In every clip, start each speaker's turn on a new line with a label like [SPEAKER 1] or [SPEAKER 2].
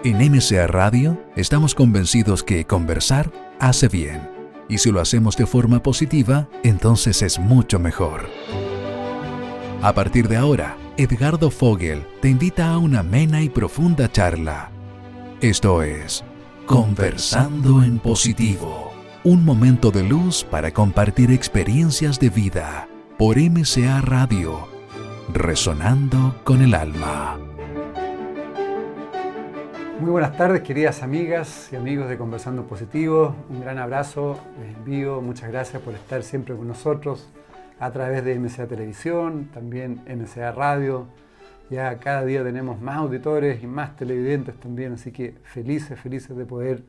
[SPEAKER 1] En MCA Radio estamos convencidos que conversar hace bien. Y si lo hacemos de forma positiva, entonces es mucho mejor. A partir de ahora, Edgardo Fogel te invita a una amena y profunda charla. Esto es Conversando en Positivo. Un momento de luz para compartir experiencias de vida por MCA Radio. Resonando con el alma.
[SPEAKER 2] Muy buenas tardes, queridas amigas y amigos de Conversando en Positivo. Un gran abrazo, les envío. Muchas gracias por estar siempre con nosotros a través de MCA Televisión, también MCA Radio. Ya cada día tenemos más auditores y más televidentes también, así que felices de poder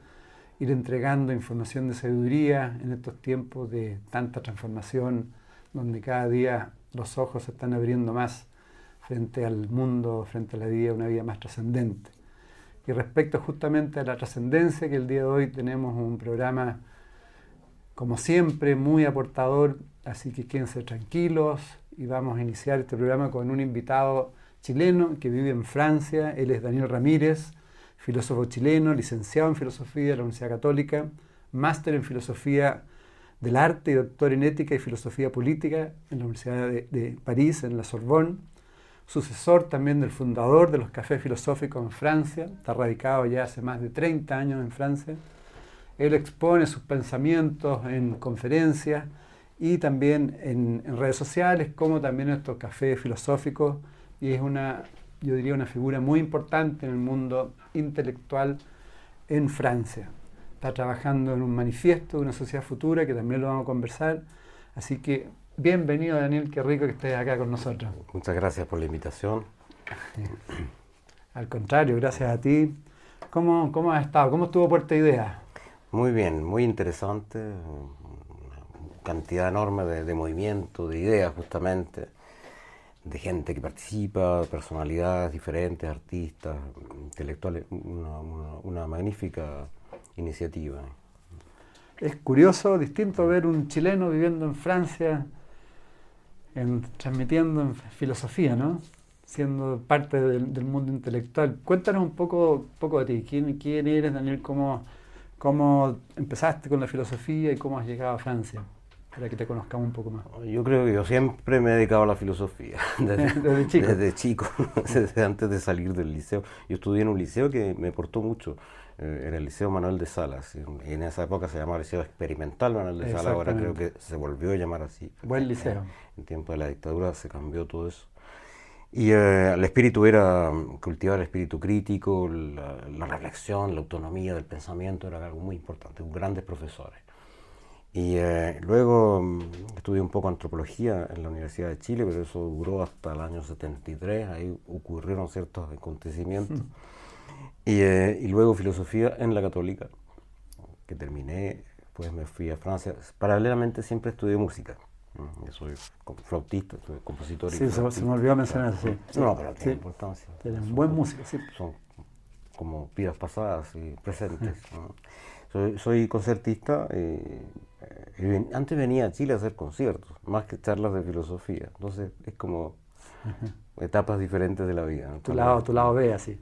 [SPEAKER 2] ir entregando información de sabiduría en estos tiempos de tanta transformación, donde cada día los ojos se están abriendo más frente al mundo, frente a la vida, una vida más trascendente. Y respecto justamente a la trascendencia, que el día de hoy tenemos un programa, como siempre, muy aportador, así que quédense tranquilos y vamos a iniciar este programa con un invitado chileno que vive en Francia. Él es Daniel Ramírez, filósofo chileno, licenciado en Filosofía de la Universidad Católica, máster en Filosofía del Arte y doctor en Ética y Filosofía Política en la Universidad de París, en la Sorbonne. Sucesor también del fundador de los cafés filosóficos en Francia, está radicado ya hace más de 30 años en Francia. Él expone sus pensamientos en conferencias y también en redes sociales, como también en estos cafés filosóficos, y es yo diría una figura muy importante en el mundo intelectual en Francia. Está trabajando en un manifiesto de una sociedad futura, que también lo vamos a conversar, así que bienvenido, Daniel, qué rico que estés acá con nosotros.
[SPEAKER 3] Muchas gracias por la invitación.
[SPEAKER 2] Al contrario, gracias a ti. ¿Cómo has estado? ¿Cómo estuvo Puerta Idea?
[SPEAKER 3] Muy bien, muy interesante. Una cantidad enorme de movimiento, de ideas justamente, de gente que participa, personalidades diferentes, artistas, intelectuales. Una magnífica iniciativa.
[SPEAKER 2] Es curioso, distinto ver un chileno viviendo en Francia, transmitiendo en filosofía, ¿no? Siendo parte del mundo intelectual. Cuéntanos un poco de ti. ¿Quién eres, Daniel? ¿Cómo empezaste con la filosofía y cómo has llegado a Francia? Para que te conozcamos un poco más.
[SPEAKER 3] Yo creo que yo siempre me he dedicado a la filosofía.
[SPEAKER 2] Desde chico.
[SPEAKER 3] Desde chico, desde antes de salir del liceo. Yo estudié en un liceo que me aportó mucho. Era el Liceo Manuel de Salas. Y en esa época se llamaba Liceo Experimental Manuel de Salas. Ahora creo que se volvió a llamar así.
[SPEAKER 2] Buen liceo.
[SPEAKER 3] En tiempo de la dictadura se cambió todo eso. Y el espíritu era cultivar el espíritu crítico, la reflexión, la autonomía del pensamiento, era algo muy importante, grandes profesores. Y luego estudié un poco antropología en la Universidad de Chile, pero eso duró hasta el año 73, ahí ocurrieron ciertos acontecimientos. Y luego filosofía en la Católica, que terminé, pues me fui a Francia. Paralelamente siempre estudié música. Yo soy flautista, soy compositor.
[SPEAKER 2] Sí, se me olvidó mencionar, sí.
[SPEAKER 3] No, pero tiene importancia.
[SPEAKER 2] Eres un buen músico, sí.
[SPEAKER 3] Son como vidas pasadas y presentes. Soy concertista. Antes venía a Chile a hacer conciertos, más que charlas de filosofía. Entonces es como etapas diferentes de la vida, ¿no?
[SPEAKER 2] Tu lado B, así.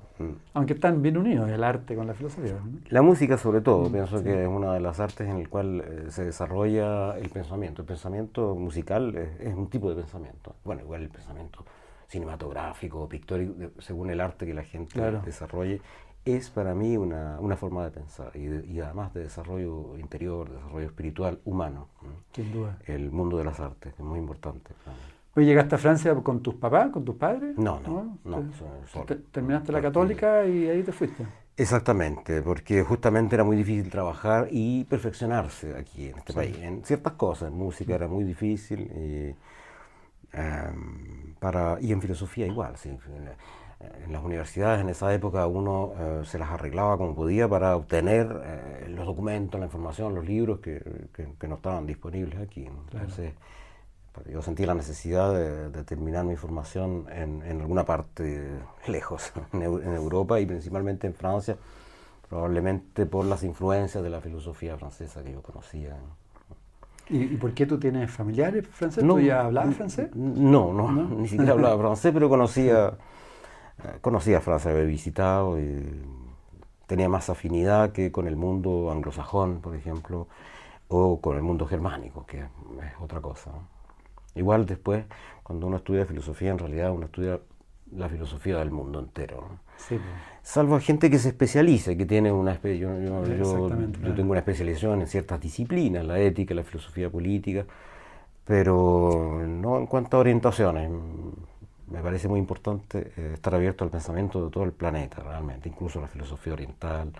[SPEAKER 2] Aunque están bien unidos el arte con la filosofía, ¿no?
[SPEAKER 3] La música sobre todo, pienso que es una de las artes en el cual se desarrolla el pensamiento. El pensamiento musical es un tipo de pensamiento. Bueno, igual el pensamiento cinematográfico, pictórico, según el arte que la gente desarrolle, es para mí una forma de pensar y además de desarrollo interior, desarrollo espiritual, humano.
[SPEAKER 2] Sin duda.
[SPEAKER 3] El mundo de las artes, que es muy importante.
[SPEAKER 2] ¿Hoy llegaste a Francia con tus papás, con tus padres?
[SPEAKER 3] No.
[SPEAKER 2] Solo. Terminaste la Católica y ahí te fuiste.
[SPEAKER 3] Exactamente, porque justamente era muy difícil trabajar y perfeccionarse aquí en este país. En ciertas cosas, en música era muy difícil y en filosofía igual. Sí. En las universidades en esa época uno se las arreglaba como podía para obtener los documentos, la información, los libros que no estaban disponibles aquí. Entonces, yo sentí la necesidad de terminar mi formación en alguna parte lejos, en Europa y principalmente en Francia, probablemente por las influencias de la filosofía francesa que yo conocía.
[SPEAKER 2] ¿Y por qué tú tienes familiares franceses?
[SPEAKER 3] No,
[SPEAKER 2] ¿Tú ya hablabas francés?
[SPEAKER 3] No, ni siquiera hablaba francés, pero conocía Francia, había visitado y tenía más afinidad que con el mundo anglosajón, por ejemplo, o con el mundo germánico, que es otra cosa, ¿no? Igual después, cuando uno estudia filosofía, en realidad uno estudia la filosofía del mundo entero, ¿no?
[SPEAKER 2] Sí,
[SPEAKER 3] Salvo gente que se especialice, que tiene una yo
[SPEAKER 2] claro.
[SPEAKER 3] tengo una especialización en ciertas disciplinas, la ética, la filosofía política, pero no en cuanto a orientaciones. Me parece muy importante estar abierto al pensamiento de todo el planeta, realmente, incluso la filosofía oriental,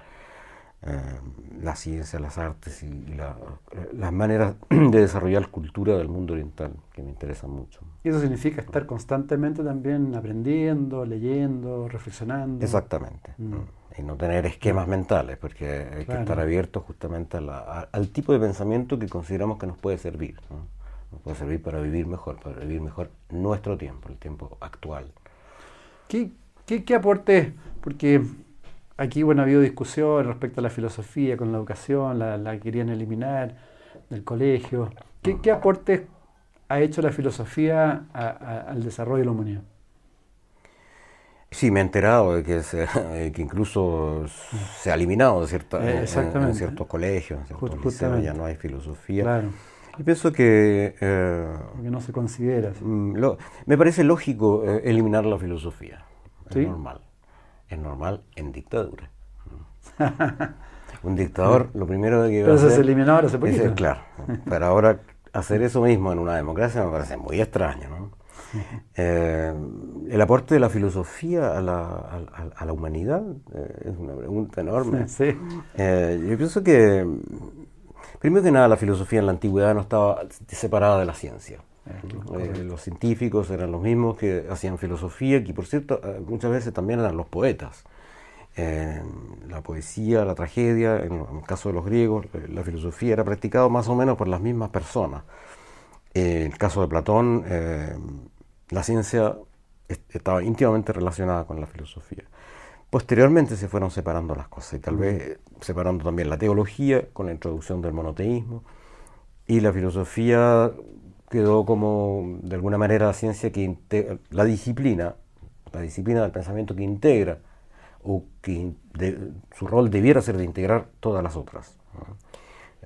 [SPEAKER 3] la ciencia, las artes y las maneras de desarrollar cultura del mundo oriental, que me interesan mucho.
[SPEAKER 2] Y eso significa estar constantemente también aprendiendo, leyendo, reflexionando.
[SPEAKER 3] Exactamente. Y no tener esquemas mentales, porque hay que estar abiertos justamente al tipo de pensamiento que consideramos que nos puede servir, ¿no? Nos puede servir para vivir mejor nuestro tiempo, el tiempo actual.
[SPEAKER 2] ¿Qué aporte? Porque aquí, bueno, ha habido discusión respecto a la filosofía con la educación, la querían eliminar del colegio. ¿Qué aportes ha hecho la filosofía al desarrollo de la humanidad?
[SPEAKER 3] Sí, me he enterado de que incluso se ha eliminado en ciertos colegios, en ciertos liceos, ya no hay filosofía.
[SPEAKER 2] Claro.
[SPEAKER 3] Y pienso que
[SPEAKER 2] Porque no se considera así.
[SPEAKER 3] me parece lógico eliminar la filosofía.
[SPEAKER 2] ¿Sí?
[SPEAKER 3] Es normal en dictadura. Un dictador, lo primero que va
[SPEAKER 2] Pero
[SPEAKER 3] a hacer
[SPEAKER 2] se eliminó ahora hace poquito.
[SPEAKER 3] claro, pero ahora hacer eso mismo en una democracia me parece muy extraño, ¿no? El aporte de la filosofía a la humanidad es una pregunta enorme.
[SPEAKER 2] Sí.
[SPEAKER 3] Yo pienso que, primero que nada, la filosofía en la antigüedad no estaba separada de la ciencia. Los científicos eran los mismos que hacían filosofía, que por cierto muchas veces también eran los poetas. La poesía, la tragedia, en el caso de los griegos, la filosofía era practicada más o menos por las mismas personas. En el caso de Platón, la ciencia estaba íntimamente relacionada con la filosofía. Posteriormente se fueron separando las cosas, y tal vez separando también la teología con la introducción del monoteísmo, y la filosofía quedó como, de alguna manera, la ciencia la disciplina del pensamiento que integra, o que su rol debiera ser de integrar todas las otras, ¿no?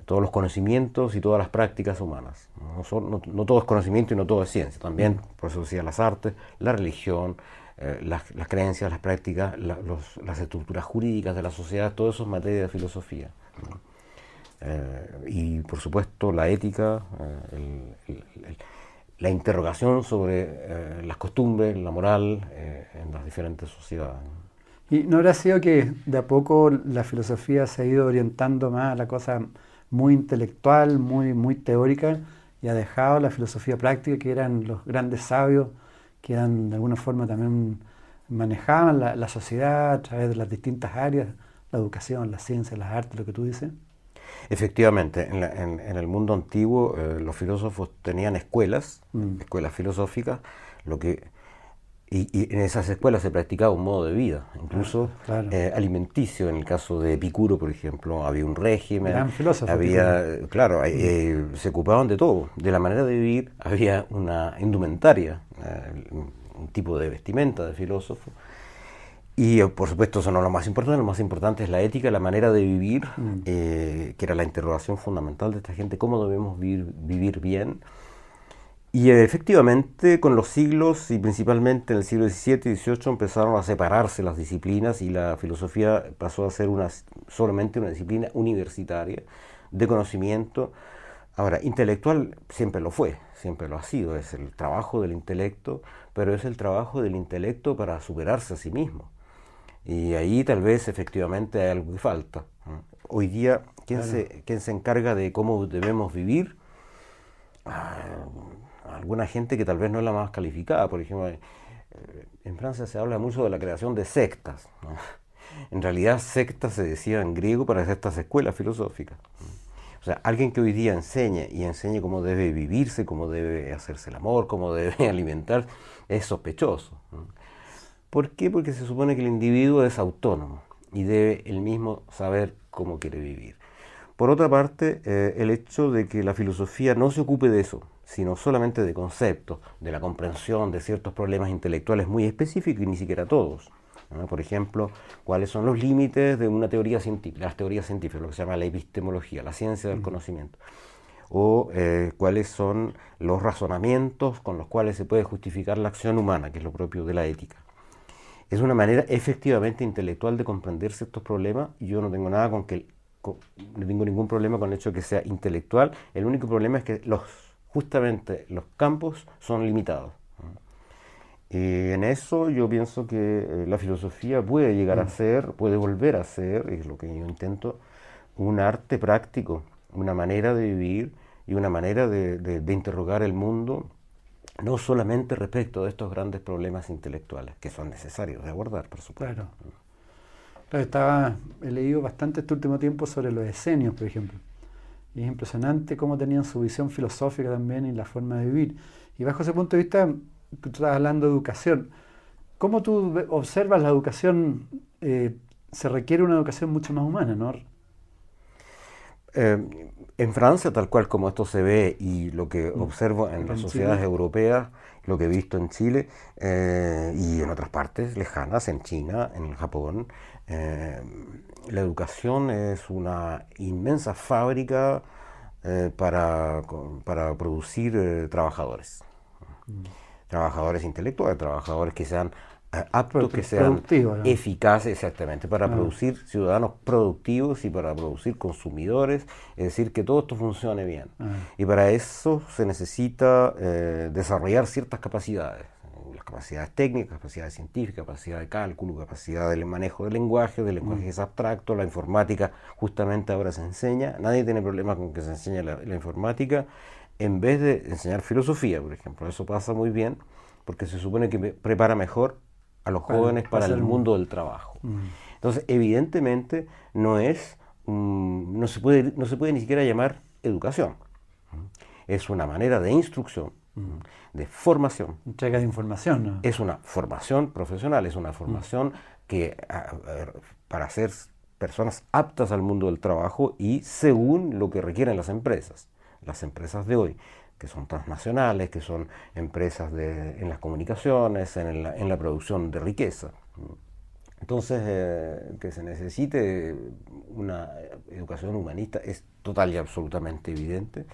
[SPEAKER 3] Todos los conocimientos y todas las prácticas humanas. No todo es conocimiento y no todo es ciencia. También, por eso decía, las artes, la religión, las creencias, las prácticas, las estructuras jurídicas de la sociedad, todo eso es materia de filosofía, ¿no? Y por supuesto la ética, la interrogación sobre las costumbres, la moral en las diferentes sociedades.
[SPEAKER 2] ¿Y no habrá sido que de a poco la filosofía se ha ido orientando más a la cosa muy intelectual, muy teórica, y ha dejado la filosofía práctica, que eran los grandes sabios, que eran de alguna forma también manejaban la sociedad a través de las distintas áreas, la educación, la ciencia, las artes, lo que tú dices?
[SPEAKER 3] Efectivamente, en el mundo antiguo los filósofos tenían escuelas filosóficas, y en esas escuelas se practicaba un modo de vida, incluso alimenticio. En el caso de Epicuro, por ejemplo, había un régimen,
[SPEAKER 2] gran filósofo,
[SPEAKER 3] se ocupaban de todo, de la manera de vivir, había una indumentaria, un tipo de vestimenta de filósofo. Y por supuesto eso no es lo más importante es la ética, la manera de vivir, que era la interrogación fundamental de esta gente, cómo debemos vivir bien. Y efectivamente con los siglos, y principalmente en el siglo XVII y XVIII, empezaron a separarse las disciplinas, y la filosofía pasó a ser solamente una disciplina universitaria de conocimiento. Ahora, intelectual siempre lo fue, siempre lo ha sido, es el trabajo del intelecto, pero es el trabajo del intelecto para superarse a sí mismo. Y ahí tal vez efectivamente hay algo que falta, ¿no? Hoy día, ¿quién se encarga de cómo debemos vivir? Alguna gente que tal vez no es la más calificada. Por ejemplo, en Francia se habla mucho de la creación de sectas, ¿no? En realidad secta se decía en griego para estas escuelas filosóficas. O sea, alguien que hoy día enseñe cómo debe vivirse, cómo debe hacerse el amor, cómo debe alimentar, es sospechoso, ¿no? ¿Por qué? Porque se supone que el individuo es autónomo y debe él mismo saber cómo quiere vivir. Por otra parte, el hecho de que la filosofía no se ocupe de eso, sino solamente de conceptos, de la comprensión de ciertos problemas intelectuales muy específicos, y ni siquiera todos, ¿no? Por ejemplo, cuáles son los límites de una teoría científica, las teorías científicas, lo que se llama la epistemología, la ciencia del conocimiento. O cuáles son los razonamientos con los cuales se puede justificar la acción humana, que es lo propio de la ética. Es una manera efectivamente intelectual de comprender ciertos problemas, y yo no tengo nada no tengo ningún problema con el hecho de que sea intelectual. El único problema es que justamente los campos son limitados. Y en eso yo pienso que la filosofía puede llegar a ser, puede volver a ser, es lo que yo intento, un arte práctico, una manera de vivir y una manera de interrogar el mundo, no solamente respecto de estos grandes problemas intelectuales, que son necesarios de abordar, por supuesto.
[SPEAKER 2] Claro. He leído bastante este último tiempo sobre los esenios, por ejemplo. Y es impresionante cómo tenían su visión filosófica también y la forma de vivir. Y bajo ese punto de vista, tú estás hablando de educación. ¿Cómo tú observas la educación? Se requiere una educación mucho más humana, ¿no?
[SPEAKER 3] En Francia, tal cual como esto se ve y lo que observo en las sociedades europeas, lo que he visto en Chile y en otras partes lejanas, en China, en Japón, la educación es una inmensa fábrica para producir trabajadores. Trabajadores intelectuales, trabajadores que sean aptos, que sean eficaces, exactamente, para producir ciudadanos productivos y para producir consumidores, es decir, que todo esto funcione bien. Y para eso se necesita desarrollar ciertas capacidades, las capacidades técnicas, capacidades científicas, capacidad de cálculo, capacidad del manejo del lenguaje que es abstracto, la informática justamente ahora se enseña, nadie tiene problema con que se enseñe la informática, en vez de enseñar filosofía, por ejemplo. Eso pasa muy bien, porque se supone que prepara mejor a los jóvenes para el mundo del trabajo. Entonces, evidentemente, no se puede ni siquiera llamar educación. Es una manera de instrucción, de formación.
[SPEAKER 2] Entrega de información, ¿no?
[SPEAKER 3] Es una formación profesional, es una formación que para ser personas aptas al mundo del trabajo y según lo que requieren las empresas de hoy, que son transnacionales, que son empresas en las comunicaciones, en la producción de riqueza. Entonces, que se necesite una educación humanista es total y absolutamente evidente.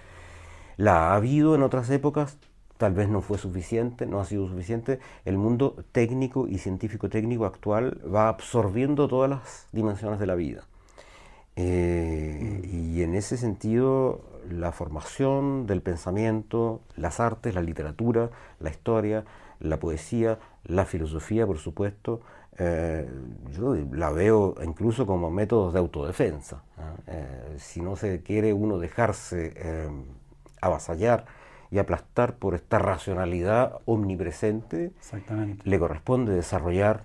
[SPEAKER 3] La ha habido en otras épocas, tal vez no fue suficiente, no ha sido suficiente. El mundo técnico y científico-técnico actual va absorbiendo todas las dimensiones de la vida. Y en ese sentido, la formación del pensamiento, las artes, la literatura, la historia, la poesía, la filosofía, por supuesto, yo la veo incluso como métodos de autodefensa. Si no se quiere uno dejarse avasallar y aplastar por esta racionalidad omnipresente, le corresponde desarrollar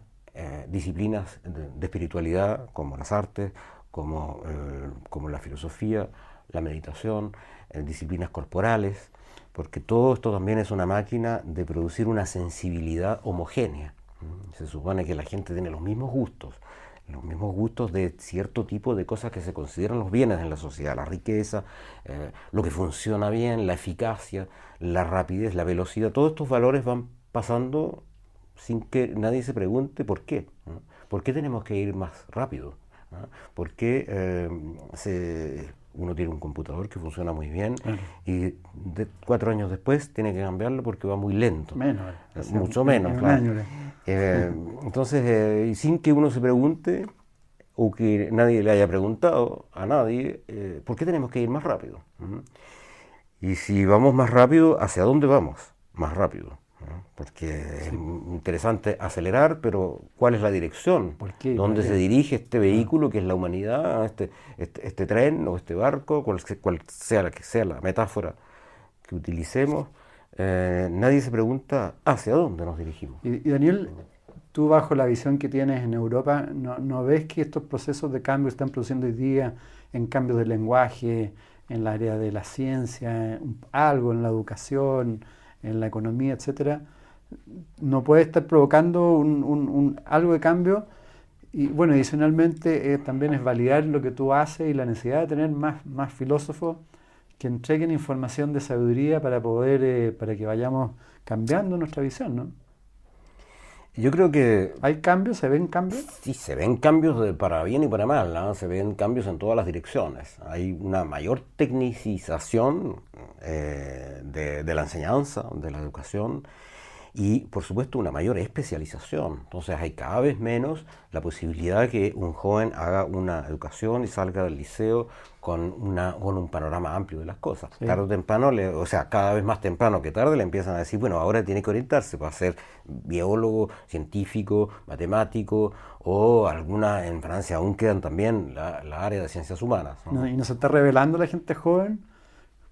[SPEAKER 3] disciplinas de espiritualidad como las artes, como la filosofía, la meditación, disciplinas corporales, porque todo esto también es una máquina de producir una sensibilidad homogénea. Se supone que la gente tiene los mismos gustos de cierto tipo de cosas que se consideran los bienes en la sociedad, la riqueza, lo que funciona bien, la eficacia, la rapidez, la velocidad. Todos estos valores van pasando sin que nadie se pregunte por qué. ¿Por qué tenemos que ir más rápido? ¿Por qué uno tiene un computador que funciona muy bien y 4 años después tiene que cambiarlo porque va muy lento? Mucho menos, claro. Entonces, sin que uno se pregunte o que nadie le haya preguntado a nadie, ¿por qué tenemos que ir más rápido? Y si vamos más rápido, ¿hacia dónde vamos más rápido? Porque es interesante acelerar, pero ¿cuál es la dirección? ¿Dónde se dirige este vehículo que es la humanidad, este tren o este barco, cual sea la metáfora que utilicemos? Nadie se pregunta hacia dónde nos dirigimos.
[SPEAKER 2] Y Daniel, tú bajo la visión que tienes en Europa, ¿no ves que estos procesos de cambio están produciendo hoy día en cambios de lenguaje, en la área de la ciencia, algo en la educación, en la economía, etcétera? ¿No puede estar provocando algo de cambio? Y bueno, adicionalmente también es validar lo que tú haces y la necesidad de tener más filósofos que entreguen información de sabiduría para poder, para que vayamos cambiando nuestra visión, ¿no?
[SPEAKER 3] Yo creo que
[SPEAKER 2] ¿Hay cambios? ¿Se ven cambios?
[SPEAKER 3] sí, se ven cambios para bien y para mal, ¿no? Se ven cambios en todas las direcciones. Hay una mayor tecnicización de la enseñanza, de la educación, y por supuesto una mayor especialización. Entonces hay cada vez menos la posibilidad de que un joven haga una educación y salga del liceo con un panorama amplio de las cosas.
[SPEAKER 2] Sí.
[SPEAKER 3] Tarde o temprano, o sea, cada vez más temprano que tarde le empiezan a decir, bueno, ahora tiene que orientarse para ser biólogo, científico, matemático, o en Francia aún quedan también la área de ciencias humanas, ¿no?
[SPEAKER 2] ¿Y no se está revelando la gente joven?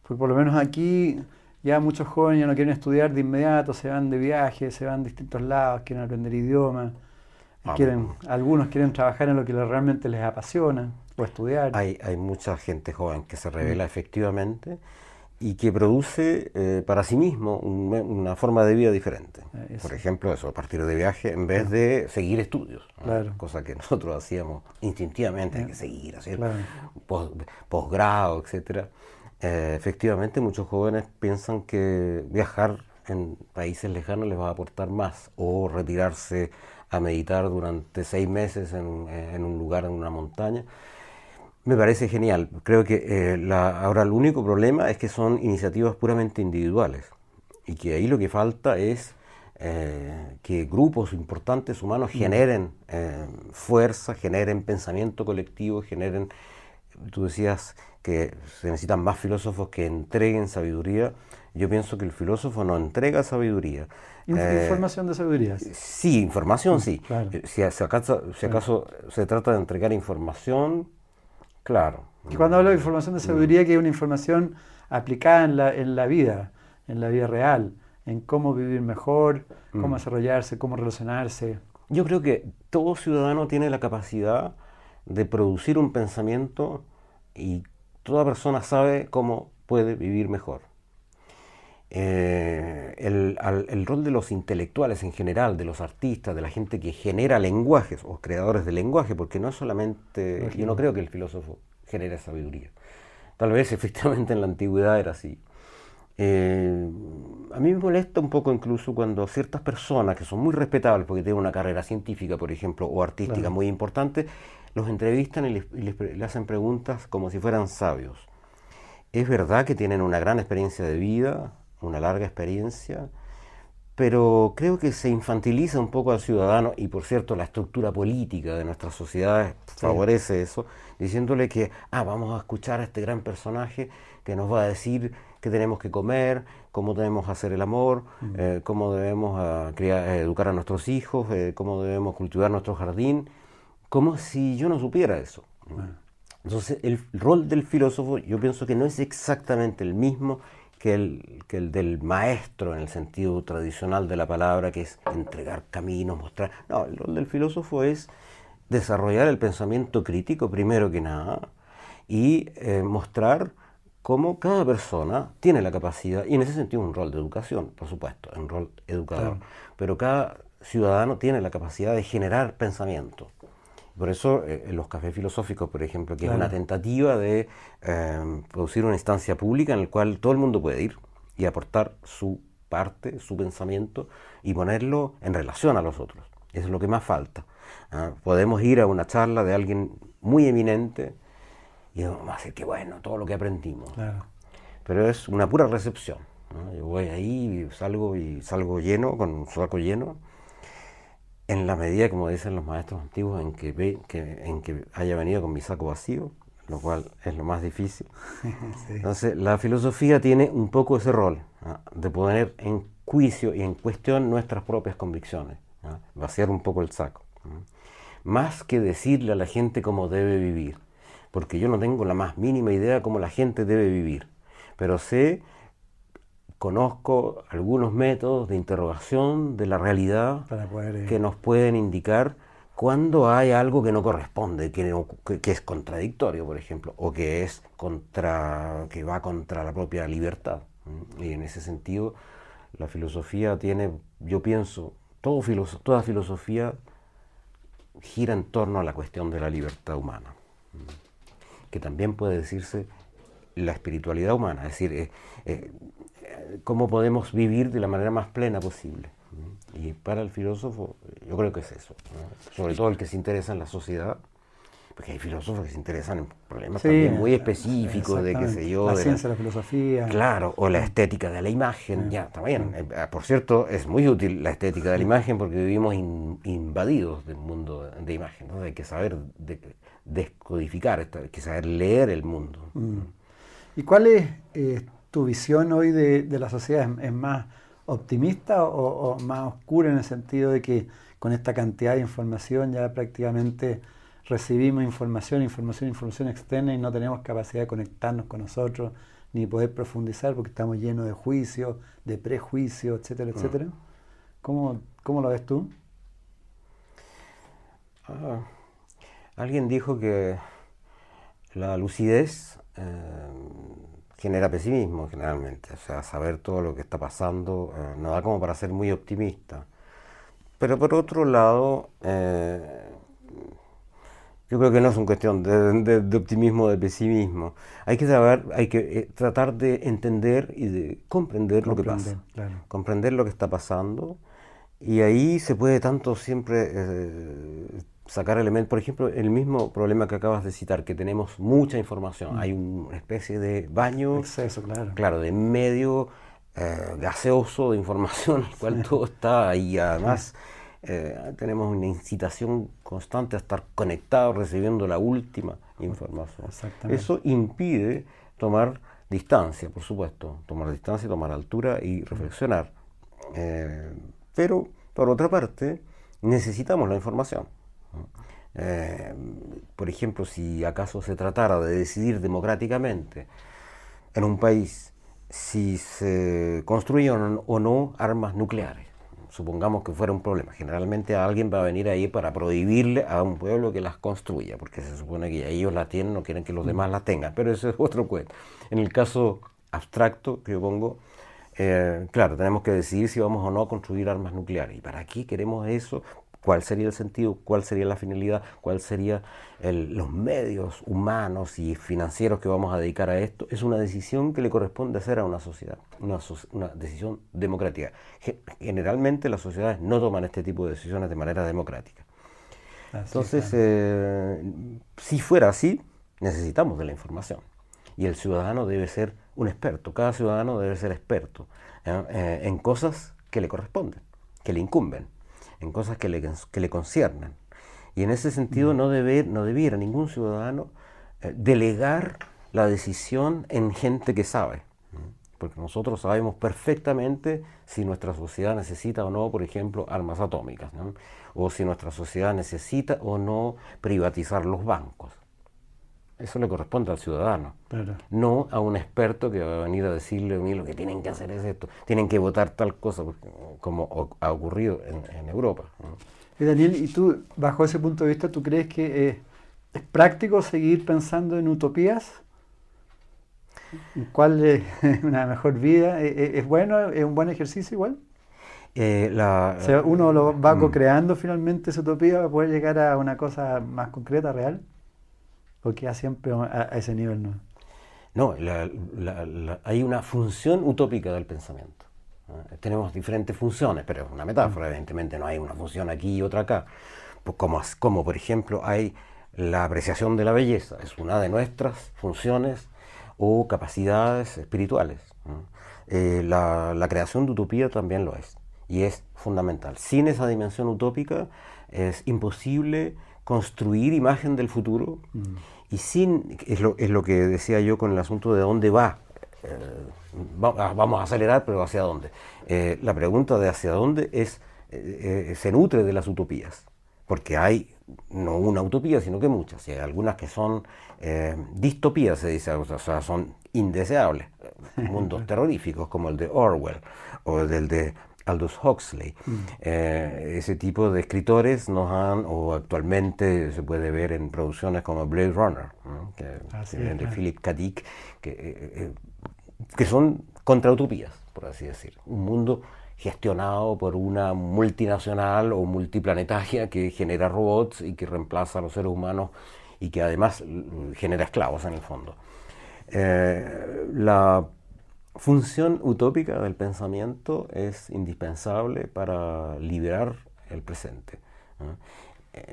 [SPEAKER 2] Porque por lo menos aquí ya muchos jóvenes ya no quieren estudiar de inmediato, se van de viaje, se van a distintos lados, quieren aprender idiomas, algunos quieren trabajar en lo que realmente les apasiona, o estudiar.
[SPEAKER 3] Hay mucha gente joven que se revela efectivamente y que produce para sí mismo una forma de vida diferente. Por ejemplo, eso, partir de viaje en vez de seguir estudios, ¿no?
[SPEAKER 2] Claro.
[SPEAKER 3] Cosa que nosotros hacíamos instintivamente, hay que seguir, hacer
[SPEAKER 2] Claro.
[SPEAKER 3] posgrado, etcétera. Efectivamente, muchos jóvenes piensan que viajar en países lejanos les va a aportar más, o retirarse a meditar durante 6 meses en un lugar, en una montaña. Me parece genial. Creo que ahora el único problema es que son iniciativas puramente individuales y que ahí lo que falta es que grupos importantes humanos generen fuerza, generen pensamiento colectivo, generen... Tú decías que se necesitan más filósofos que entreguen sabiduría. Yo pienso que el filósofo no entrega sabiduría.
[SPEAKER 2] Información de sabiduría.
[SPEAKER 3] Sí, información sí.
[SPEAKER 2] Claro.
[SPEAKER 3] Si acaso se trata de entregar información, claro.
[SPEAKER 2] Y cuando hablo de información de sabiduría, que es una información aplicada en la vida real, en cómo vivir mejor, cómo desarrollarse, cómo relacionarse.
[SPEAKER 3] Yo creo que todo ciudadano tiene la capacidad de producir un pensamiento y toda persona sabe cómo puede vivir mejor. El rol de los intelectuales en general, de los artistas, de la gente que genera lenguajes o creadores de lenguaje, porque no solamente, yo no creo que el filósofo genere sabiduría. Tal vez efectivamente en la antigüedad era así. A mí me molesta un poco incluso cuando ciertas personas que son muy respetables porque tienen una carrera científica, por ejemplo, o artística
[SPEAKER 2] Claro.
[SPEAKER 3] muy importante, los entrevistan y le hacen preguntas como si fueran sabios. Es verdad que tienen una gran experiencia de vida, una larga experiencia, pero creo que se infantiliza un poco al ciudadano, y por cierto la estructura política de nuestras sociedades favorece eso, diciéndole que vamos a escuchar a este gran personaje que nos va a decir qué tenemos que comer, cómo debemos hacer el amor, cómo debemos educar a nuestros hijos, cómo debemos cultivar nuestro jardín, como si yo no supiera eso. Entonces el rol del filósofo yo pienso que no es exactamente el mismo que el del maestro en el sentido tradicional de la palabra, que es entregar caminos, mostrar... No, el rol del filósofo es desarrollar el pensamiento crítico primero que nada y mostrar cómo cada persona tiene la capacidad, y en ese sentido un rol de educación, por supuesto, un rol educador, pero cada ciudadano tiene la capacidad de generar pensamiento. Por eso en los cafés filosóficos, por ejemplo, que es una tentativa de producir una instancia pública en la cual todo el mundo puede ir y aportar su parte, su pensamiento, y ponerlo en relación a los otros. Eso es lo que más falta. Podemos ir a una charla de alguien muy eminente y vamos a decir que bueno, todo lo que aprendimos.
[SPEAKER 2] Claro.
[SPEAKER 3] Pero es una pura recepción, ¿no? Yo voy ahí y salgo lleno, con un saco lleno, en la medida, como dicen los maestros antiguos, en que haya venido con mi saco vacío, lo cual es lo más difícil.
[SPEAKER 2] Sí.
[SPEAKER 3] Entonces, la filosofía tiene un poco ese rol, de poner en juicio y en cuestión nuestras propias convicciones, vaciar un poco el saco, más que decirle a la gente cómo debe vivir, porque yo no tengo la más mínima idea de cómo la gente debe vivir, pero conozco algunos métodos de interrogación de la realidad
[SPEAKER 2] Para poder,
[SPEAKER 3] que nos pueden indicar cuando hay algo que no corresponde, que es contradictorio, por ejemplo, o que va contra la propia libertad. Y en ese sentido, la filosofía tiene, yo pienso, toda filosofía gira en torno a la cuestión de la libertad humana, que también puede decirse la espiritualidad humana, es decir, cómo podemos vivir de la manera más plena posible. Y para el filósofo, yo creo que es eso, ¿no? Sobre todo el que se interesa en la sociedad, porque hay filósofos que se interesan en problemas también muy específicos, de qué sé yo.
[SPEAKER 2] La ciencia, la filosofía.
[SPEAKER 3] Claro, o la estética de la imagen, ya, también. Por cierto, es muy útil la estética de la imagen porque vivimos invadidos del mundo de imagen, ¿no? Hay que saber descodificar, hay que saber leer el mundo.
[SPEAKER 2] ¿Y cuál es tu visión hoy de la sociedad? ¿Es más optimista o más oscura en el sentido de que con esta cantidad de información ya prácticamente recibimos información externa y no tenemos capacidad de conectarnos con nosotros ni poder profundizar porque estamos llenos de juicios, de prejuicios, etcétera, etcétera? ¿Cómo lo ves tú?
[SPEAKER 3] Alguien dijo que la lucidez genera pesimismo generalmente, o sea, saber todo lo que está pasando no da como para ser muy optimista. Pero por otro lado, yo creo que no es una cuestión de optimismo o de pesimismo. Hay que saber, hay que tratar de entender y de comprender lo que pasa.
[SPEAKER 2] Claro.
[SPEAKER 3] Comprender lo que está pasando. Y ahí se puede tanto siempre sacar elementos. Por ejemplo, el mismo problema que acabas de citar, que tenemos mucha información. Hay una especie de baño.
[SPEAKER 2] Exceso, claro.
[SPEAKER 3] Claro, de medio gaseoso de información, el cual todo está ahí. Además, tenemos una incitación constante a estar conectados, recibiendo la última información. Eso impide tomar distancia, por supuesto, tomar distancia, tomar altura y reflexionar. Pero, por otra parte, necesitamos la información. Por ejemplo, si acaso se tratara de decidir democráticamente en un país si se construyen o no armas nucleares, supongamos que fuera un problema. Generalmente alguien va a venir ahí para prohibirle a un pueblo que las construya, porque se supone que ellos las tienen, no quieren que los demás las tengan, pero eso es otro cuento. En el caso abstracto que yo pongo, claro, tenemos que decidir si vamos o no a construir armas nucleares. ¿Y para qué queremos eso? ¿Cuál sería el sentido? ¿Cuál sería la finalidad? ¿Cuáles serían los medios humanos y financieros que vamos a dedicar a esto? Es una decisión que le corresponde hacer a una sociedad, una decisión democrática. Generalmente las sociedades no toman este tipo de decisiones de manera democrática. Entonces, si fuera así, necesitamos de la información. Y el ciudadano debe ser un experto. Cada ciudadano debe ser experto en cosas que le corresponden, que le incumben, en cosas que le conciernen. Y en ese sentido no debiera ningún ciudadano delegar la decisión en gente que sabe. Porque nosotros sabemos perfectamente si nuestra sociedad necesita o no, por ejemplo, armas atómicas, ¿no? O si nuestra sociedad necesita o no privatizar los bancos. Eso le corresponde al ciudadano,
[SPEAKER 2] claro.
[SPEAKER 3] No a un experto que va a venir a decirle a mí lo que tienen que hacer es esto, tienen que votar tal cosa, como ha ocurrido en Europa, ¿no?
[SPEAKER 2] Y Daniel, ¿y tú, bajo ese punto de vista, tú crees que es práctico seguir pensando en utopías? ¿Cuál es una mejor vida? ¿Es bueno? ¿Es un buen ejercicio igual? O sea, uno lo va co-creando finalmente esa utopía para poder llegar a una cosa más concreta, real. ¿O queda siempre a ese nivel?
[SPEAKER 3] No, hay una función utópica del pensamiento. Tenemos diferentes funciones, pero es una metáfora, evidentemente no hay una función aquí y otra acá. Pues como por ejemplo hay la apreciación de la belleza, es una de nuestras funciones o capacidades espirituales. La creación de utopía también lo es, y es fundamental. Sin esa dimensión utópica es imposible construir imagen del futuro, y es lo que decía yo con el asunto de dónde va. Vamos a acelerar, pero ¿hacia dónde? La pregunta de hacia dónde se nutre de las utopías, porque hay no una utopía, sino que muchas, y hay algunas que son distopías, se dice, o sea, son indeseables, mundos terroríficos como el de Orwell o el de Aldous Huxley. Ese tipo de escritores o actualmente se puede ver en producciones como Blade Runner, ¿no? De Philip K. Dick, que son contrautopías, por así decir. Un mundo gestionado por una multinacional o multiplanetaria que genera robots y que reemplaza a los seres humanos y que además genera esclavos en el fondo. función utópica del pensamiento es indispensable para liberar el presente, ¿no?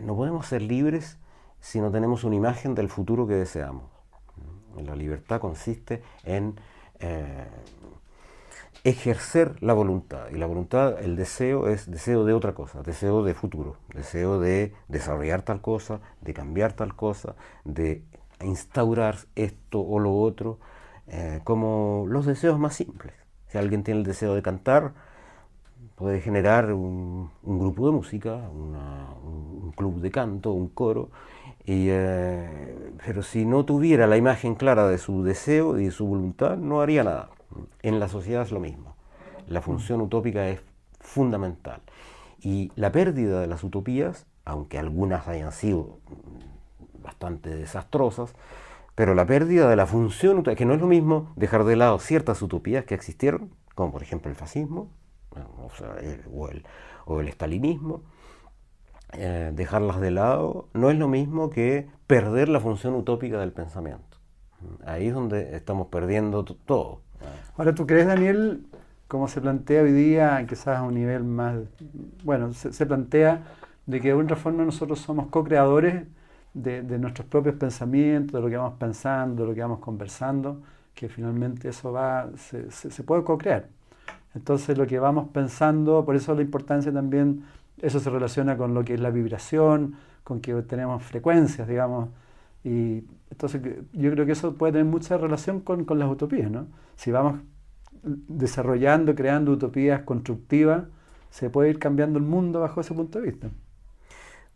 [SPEAKER 3] No podemos ser libres si no tenemos una imagen del futuro que deseamos. La libertad consiste en ejercer la voluntad, y la voluntad, el deseo, es deseo de otra cosa, deseo de futuro, deseo de desarrollar tal cosa, de cambiar tal cosa, de instaurar esto o lo otro, como los deseos más simples. Si alguien tiene el deseo de cantar, puede generar un grupo de música, un club de canto, un coro, pero si no tuviera la imagen clara de su deseo y de su voluntad, no haría nada. En la sociedad es lo mismo. La función utópica es fundamental. Y la pérdida de las utopías, aunque algunas hayan sido bastante desastrosas, pero la pérdida de la función utópica, que no es lo mismo dejar de lado ciertas utopías que existieron, como por ejemplo el fascismo, o el estalinismo, dejarlas de lado no es lo mismo que perder la función utópica del pensamiento. Ahí es donde estamos perdiendo todo.
[SPEAKER 2] Ahora, ¿tú crees, Daniel, como se plantea hoy día, quizás a un nivel más, bueno, se plantea de que de alguna forma nosotros somos co-creadores de nuestros propios pensamientos, de lo que vamos pensando, de lo que vamos conversando, que finalmente eso se puede co-crear? Entonces lo que vamos pensando, por eso la importancia también, eso se relaciona con lo que es la vibración, con que tenemos frecuencias, digamos, y entonces yo creo que eso puede tener mucha relación con las utopías, ¿no? Si vamos desarrollando, creando utopías constructivas, se puede ir cambiando el mundo bajo ese punto de vista.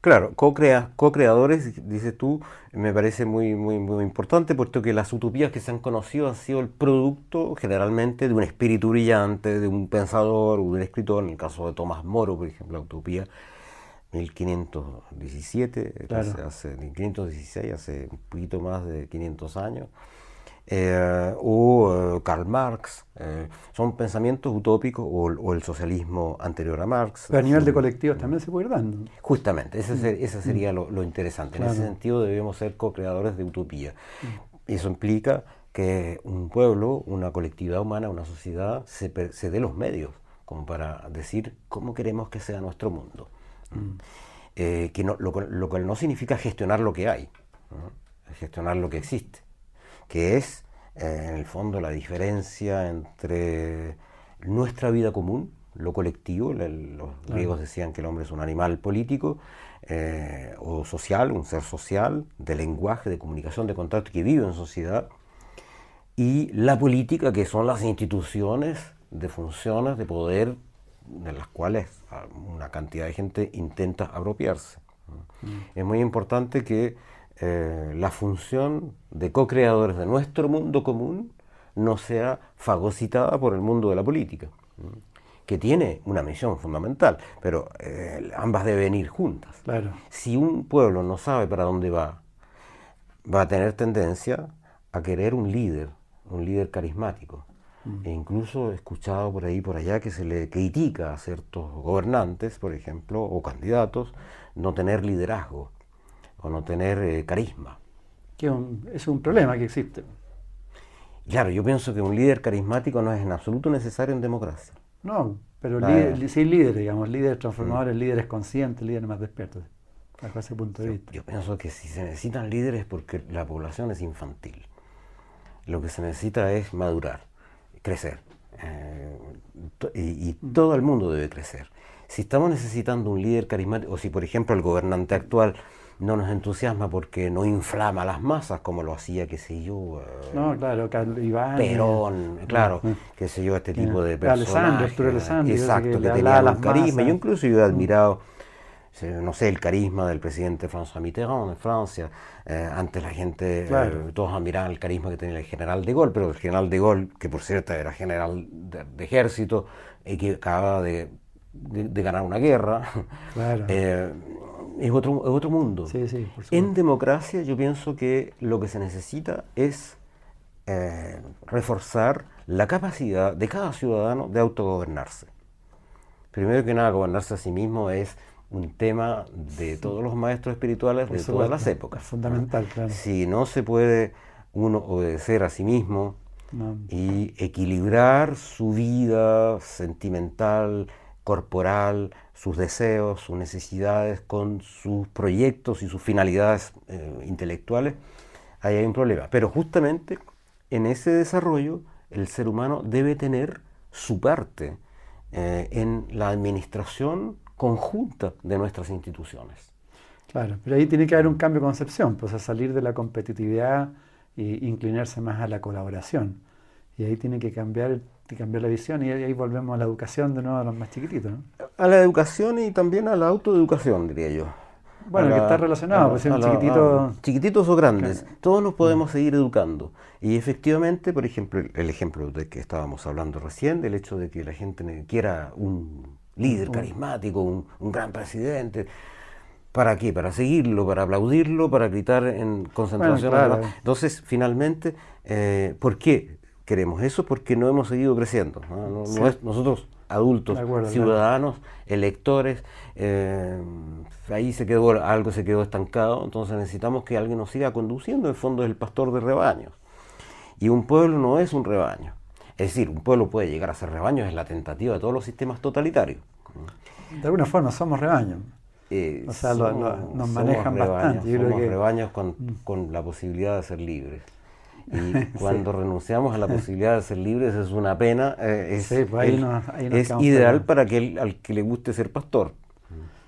[SPEAKER 3] Claro, co-creadores, dices tú, me parece muy importante, puesto que las utopías que se han conocido han sido el producto generalmente de un espíritu brillante, de un pensador o de un escritor. En el caso de Tomás Moro, por ejemplo, la utopía 1517, claro. 1516, hace un poquito más de 500 años. O Karl Marx, son pensamientos utópicos, o el socialismo anterior a Marx.
[SPEAKER 2] Pero a nivel de colectivos también se puede ir dando.
[SPEAKER 3] Justamente, ese sería lo interesante.
[SPEAKER 2] Claro.
[SPEAKER 3] En ese sentido debemos ser co-creadores de utopía. Eso implica que un pueblo, una colectividad humana, una sociedad, se dé los medios como para decir cómo queremos que sea nuestro mundo. Lo cual no significa gestionar lo que hay, ¿no? Gestionar lo que existe, que es, en el fondo, la diferencia entre nuestra vida común, lo colectivo. Los griegos decían que el hombre es un animal político o social, un ser social, de lenguaje, de comunicación, de contacto, que vive en sociedad, y la política, que son las instituciones de funciones de poder de las cuales una cantidad de gente intenta apropiarse. Es muy importante que la función de co-creadores de nuestro mundo común no sea fagocitada por el mundo de la política, que tiene una misión fundamental, pero ambas deben ir juntas.
[SPEAKER 2] Claro.
[SPEAKER 3] Si un pueblo no sabe para dónde va a tener tendencia a querer un líder carismático. E incluso he escuchado por ahí por allá que se le critica a ciertos gobernantes, por ejemplo, o candidatos, no tener liderazgo o no tener carisma.
[SPEAKER 2] Es un problema que existe.
[SPEAKER 3] Claro, yo pienso que un líder carismático no es en absoluto necesario en democracia.
[SPEAKER 2] No, pero sí líderes, digamos, líderes transformadores, líderes conscientes, líderes más despiertos, bajo ese punto de vista.
[SPEAKER 3] Yo pienso que si se necesitan líderes es porque la población es infantil. Lo que se necesita es madurar, crecer, y todo el mundo debe crecer. Si estamos necesitando un líder carismático, o si por ejemplo el gobernante actual no nos entusiasma porque no inflama las masas como lo hacía, qué sé yo,
[SPEAKER 2] no, claro, Iván,
[SPEAKER 3] Perón, claro, qué sé yo, este tipo de personajes,
[SPEAKER 2] Arturo Alessandri,
[SPEAKER 3] exacto, que tenían un carisma. Yo incluso he admirado, no sé, el carisma del presidente François Mitterrand en Francia. Antes la gente, todos admiraban el carisma que tenía el general de Gaulle, pero el general de Gaulle, que por cierto era general de ejército y que acababa de ganar una guerra,
[SPEAKER 2] claro.
[SPEAKER 3] Es otro mundo.
[SPEAKER 2] Sí, por supuesto.
[SPEAKER 3] En democracia yo pienso que lo que se necesita es reforzar la capacidad de cada ciudadano de autogobernarse. Primero que nada, gobernarse a sí mismo es un tema de todos los maestros espirituales de todas las épocas.
[SPEAKER 2] Es fundamental, claro.
[SPEAKER 3] Si no se puede uno obedecer a sí mismo,
[SPEAKER 2] No.
[SPEAKER 3] y equilibrar su vida sentimental, corporal, sus deseos, sus necesidades con sus proyectos y sus finalidades intelectuales, ahí hay un problema. Pero justamente en ese desarrollo el ser humano debe tener su parte en la administración conjunta de nuestras instituciones.
[SPEAKER 2] Claro, pero ahí tiene que haber un cambio de concepción, pues a salir de la competitividad e inclinarse más a la colaboración. Y ahí tiene que cambiar la visión y ahí volvemos a la educación de nuevo a los más chiquititos, ¿no?
[SPEAKER 3] A la educación y también a la autoeducación, diría yo.
[SPEAKER 2] Bueno, que está relacionado, pues si un chiquitito...
[SPEAKER 3] chiquititos o grandes,
[SPEAKER 2] Claro.
[SPEAKER 3] todos nos podemos seguir educando. Y efectivamente, por ejemplo, el ejemplo de que estábamos hablando recién, del hecho de que la gente quiera un líder carismático, un gran presidente. ¿Para qué? Para seguirlo, para aplaudirlo, para gritar en concentraciones.
[SPEAKER 2] Bueno, claro.
[SPEAKER 3] Entonces, finalmente, ¿por qué queremos eso? Porque no hemos seguido creciendo, ¿no?
[SPEAKER 2] Sí.
[SPEAKER 3] Nosotros, adultos,
[SPEAKER 2] De acuerdo,
[SPEAKER 3] ciudadanos, electores, ahí algo se quedó estancado, entonces necesitamos que alguien nos siga conduciendo. En el fondo es el pastor de rebaños. Y un pueblo no es un rebaño. Es decir, un pueblo puede llegar a ser rebaño, es la tentativa de todos los sistemas totalitarios.
[SPEAKER 2] De alguna forma somos rebaños. O sea, nos manejan bastante. Yo creo
[SPEAKER 3] somos
[SPEAKER 2] que
[SPEAKER 3] rebaños con la posibilidad de ser libres. Y cuando renunciamos a la posibilidad de ser libres es una pena,
[SPEAKER 2] Sí, pues ahí nos quedamos
[SPEAKER 3] ideal
[SPEAKER 2] pegados.
[SPEAKER 3] para al que le guste ser pastor.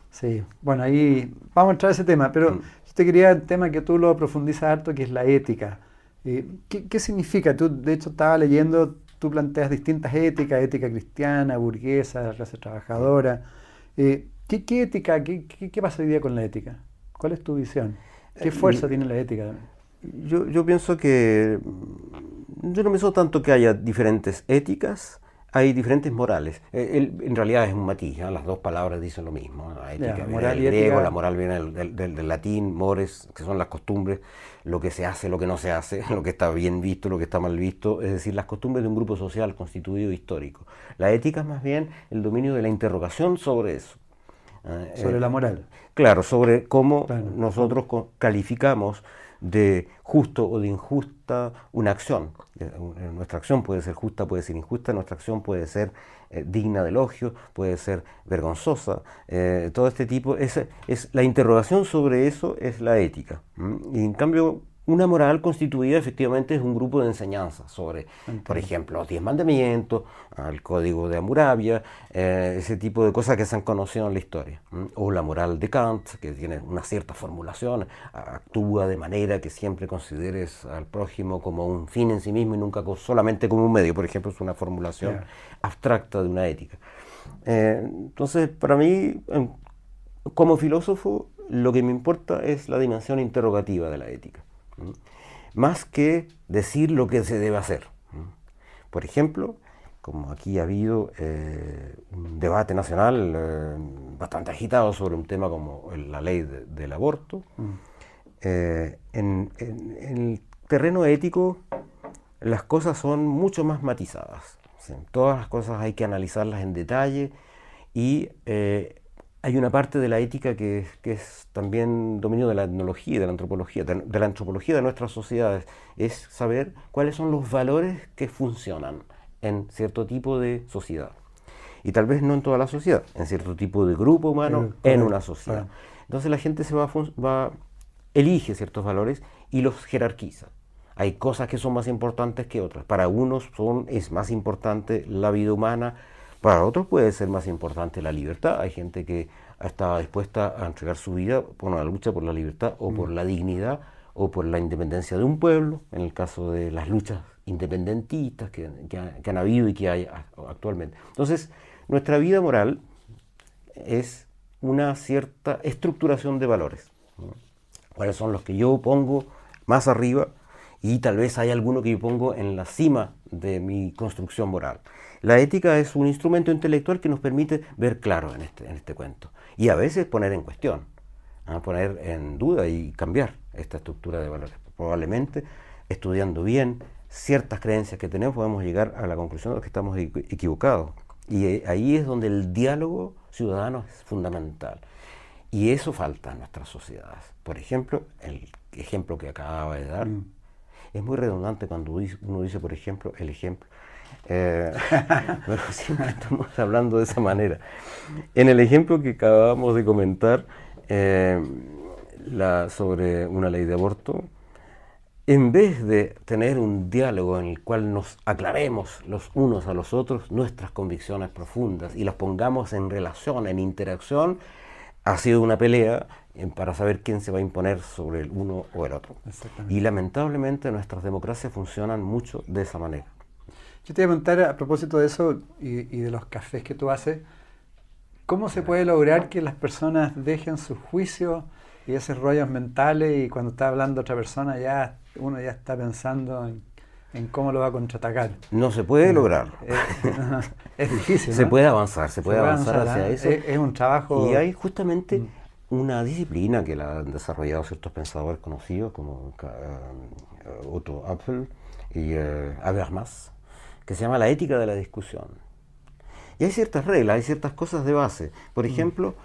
[SPEAKER 2] Sí, bueno, ahí vamos a entrar a ese tema, pero yo te quería el tema que tú lo profundizas harto, que es la ética. ¿Qué significa? Tú, de hecho, estaba leyendo, tú planteas distintas éticas, ética cristiana, burguesa, clase trabajadora. ¿Qué ética, qué pasa hoy día con la ética? ¿Cuál es tu visión? ¿Qué fuerza tiene la ética?
[SPEAKER 3] Yo pienso que, yo no pienso tanto que haya diferentes éticas, hay diferentes morales. En realidad es un matiz, ¿eh? Las dos palabras dicen lo mismo. La ética viene
[SPEAKER 2] moral
[SPEAKER 3] del
[SPEAKER 2] y
[SPEAKER 3] griego,
[SPEAKER 2] ética.
[SPEAKER 3] la moral viene del latín, mores, que son las costumbres, lo que se hace, lo que no se hace, lo que está bien visto, lo que está mal visto, es decir, las costumbres de un grupo social constituido histórico. La ética es más bien el dominio de la interrogación sobre eso.
[SPEAKER 2] Sobre la moral.
[SPEAKER 3] Claro, sobre cómo
[SPEAKER 2] Claro.
[SPEAKER 3] nosotros calificamos de justo o de injusta una acción. Nuestra acción puede ser justa, puede ser injusta, nuestra acción puede ser digna de elogio, puede ser vergonzosa. Todo este tipo, es la interrogación sobre eso es la ética. Y en cambio, una moral constituida efectivamente es un grupo de enseñanzas sobre, por ejemplo, los 10 mandamientos, el código de Hammurabi, ese tipo de cosas que se han conocido en la historia. O la moral de Kant, que tiene una cierta formulación, actúa de manera que siempre consideres al prójimo como un fin en sí mismo y nunca solamente como un medio. Por ejemplo, es una formulación abstracta de una ética. Entonces, para mí, como filósofo, lo que me importa es la dimensión interrogativa de la ética, más que decir lo que se debe hacer. Por ejemplo, como aquí ha habido un debate nacional bastante agitado sobre un tema como la ley del aborto, en el terreno ético las cosas son mucho más matizadas. ¿Sí? Todas las cosas hay que analizarlas en detalle y hay una parte de la ética que es también dominio de la etnología, de la antropología de nuestras sociedades, es saber cuáles son los valores que funcionan en cierto tipo de sociedad. Y tal vez no en toda la sociedad, en cierto tipo de grupo humano, en una sociedad. Entonces la gente elige ciertos valores y los jerarquiza. Hay cosas que son más importantes que otras. Para unos es más importante la vida humana, para otros puede ser más importante la libertad. Hay gente que está dispuesta a entregar su vida por una lucha por la libertad o por la dignidad o por la independencia de un pueblo, en el caso de las luchas independentistas que han habido y que hay actualmente. Entonces, nuestra vida moral es una cierta estructuración de valores, ¿no? ¿Cuáles son los que yo pongo más arriba? Y tal vez hay alguno que yo pongo en la cima de mi construcción moral. La ética es un instrumento intelectual que nos permite ver claro en este cuento. Y a veces poner en cuestión, poner en duda y cambiar esta estructura de valores. Probablemente, estudiando bien ciertas creencias que tenemos, podemos llegar a la conclusión de que estamos equivocados. Y ahí es donde el diálogo ciudadano es fundamental. Y eso falta en nuestras sociedades. Por ejemplo, el ejemplo que acababa de dar, Es muy redundante cuando uno dice, por ejemplo, el ejemplo. Pero siempre estamos hablando de esa manera. En el ejemplo que acabamos de comentar sobre una ley de aborto, en vez de tener un diálogo en el cual nos aclaremos los unos a los otros nuestras convicciones profundas y las pongamos en relación, en interacción, ha sido una pelea para saber quién se va a imponer sobre el uno o el otro. Y lamentablemente nuestras democracias funcionan mucho de esa manera.
[SPEAKER 2] Yo te iba a preguntar a propósito de eso y de los cafés que tú haces, ¿cómo se puede lograr que las personas dejen sus juicios y esos rollos mentales y cuando está hablando otra persona uno ya está pensando en cómo lo va a contraatacar?
[SPEAKER 3] No se puede lograr.
[SPEAKER 2] Es difícil, ¿no?
[SPEAKER 3] Se puede avanzar hacia eso.
[SPEAKER 2] Es un trabajo...
[SPEAKER 3] Y hay justamente una disciplina que la han desarrollado ciertos pensadores conocidos como Otto Apfel y Habermas, que se llama la ética de la discusión. Y hay ciertas reglas, hay ciertas cosas de base. Por ejemplo,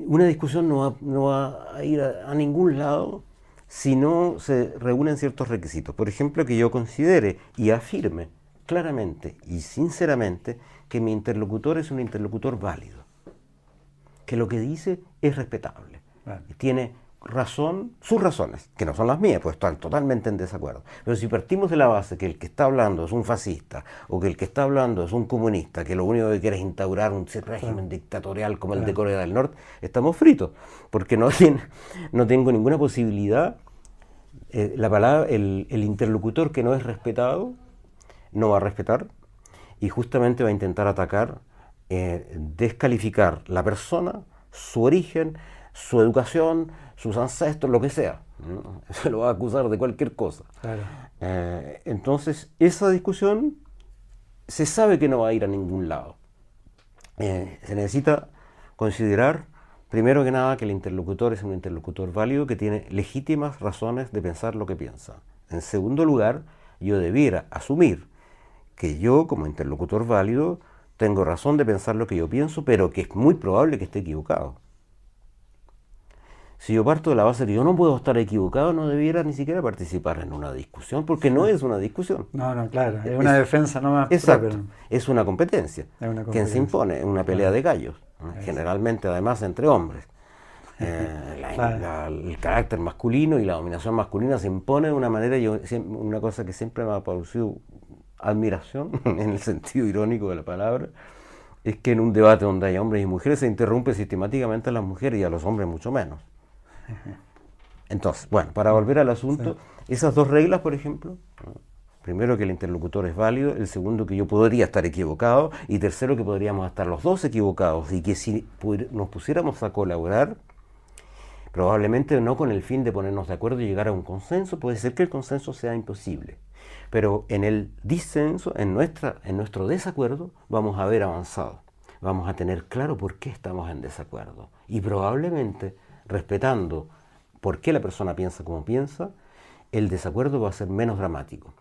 [SPEAKER 3] una discusión no va a ir a ningún lado si no se reúnen ciertos requisitos. Por ejemplo, que yo considere y afirme claramente y sinceramente que mi interlocutor es un interlocutor válido, que lo que dice es respetable, tiene razón, sus razones, que no son las mías, pues están totalmente en desacuerdo. Pero si partimos de la base que el que está hablando es un fascista o que el que está hablando es un comunista, que lo único que quiere es instaurar un régimen dictatorial como el de Corea del Norte, estamos fritos, porque no tengo ninguna posibilidad. El interlocutor que no es respetado no va a respetar y justamente va a intentar atacar, descalificar la persona, su origen, su educación, sus ancestros, lo que sea. Se lo va a acusar de cualquier cosa.
[SPEAKER 2] Claro.
[SPEAKER 3] Entonces, esa discusión se sabe que no va a ir a ningún lado. Se necesita considerar, primero que nada, que el interlocutor es un interlocutor válido que tiene legítimas razones de pensar lo que piensa. En segundo lugar, yo debiera asumir que yo, como interlocutor válido, tengo razón de pensar lo que yo pienso, pero que es muy probable que esté equivocado. Si yo parto de la base de que yo no puedo estar equivocado, no debiera ni siquiera participar en una discusión, porque no es una discusión.
[SPEAKER 2] No, claro, es una defensa nomás.
[SPEAKER 3] Exacto,
[SPEAKER 2] propia.
[SPEAKER 3] es una competencia, quien se impone, es una pelea de gallos, generalmente además entre hombres. El carácter masculino y la dominación masculina se impone de una manera, una cosa que siempre me ha producido admiración, en el sentido irónico de la palabra, es que en un debate donde hay hombres y mujeres se interrumpe sistemáticamente a las mujeres y a los hombres mucho menos. Entonces, bueno, para volver al asunto, esas dos reglas, por ejemplo, primero que el interlocutor es válido, el segundo que yo podría estar equivocado y tercero que podríamos estar los dos equivocados y que si nos pusiéramos a colaborar, probablemente no con el fin de ponernos de acuerdo y llegar a un consenso, puede ser que el consenso sea imposible, pero en el disenso, en nuestro desacuerdo, vamos a haber avanzado, vamos a tener claro por qué estamos en desacuerdo y probablemente respetando por qué la persona piensa como piensa, el desacuerdo va a ser menos dramático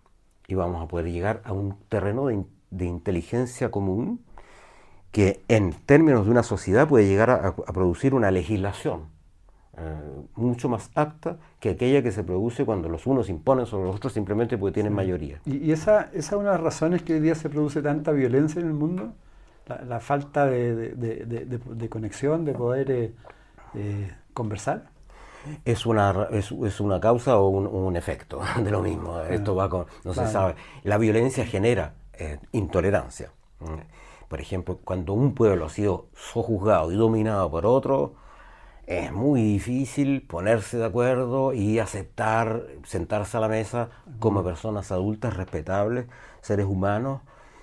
[SPEAKER 3] y vamos a poder llegar a un terreno de inteligencia común que en términos de una sociedad puede llegar a producir una legislación mucho más apta que aquella que se produce cuando los unos imponen sobre los otros simplemente porque tienen mayoría.
[SPEAKER 2] ¿Y esa es una de las razones que hoy día se produce tanta violencia en el mundo? La falta de conexión, de poder conversar.
[SPEAKER 3] Es una causa o un efecto de lo mismo. Esto va con, no se sabe. La violencia genera intolerancia. Por ejemplo, cuando un pueblo ha sido sojuzgado y dominado por otro, es muy difícil ponerse de acuerdo y aceptar, sentarse a la mesa como personas adultas, respetables, seres humanos.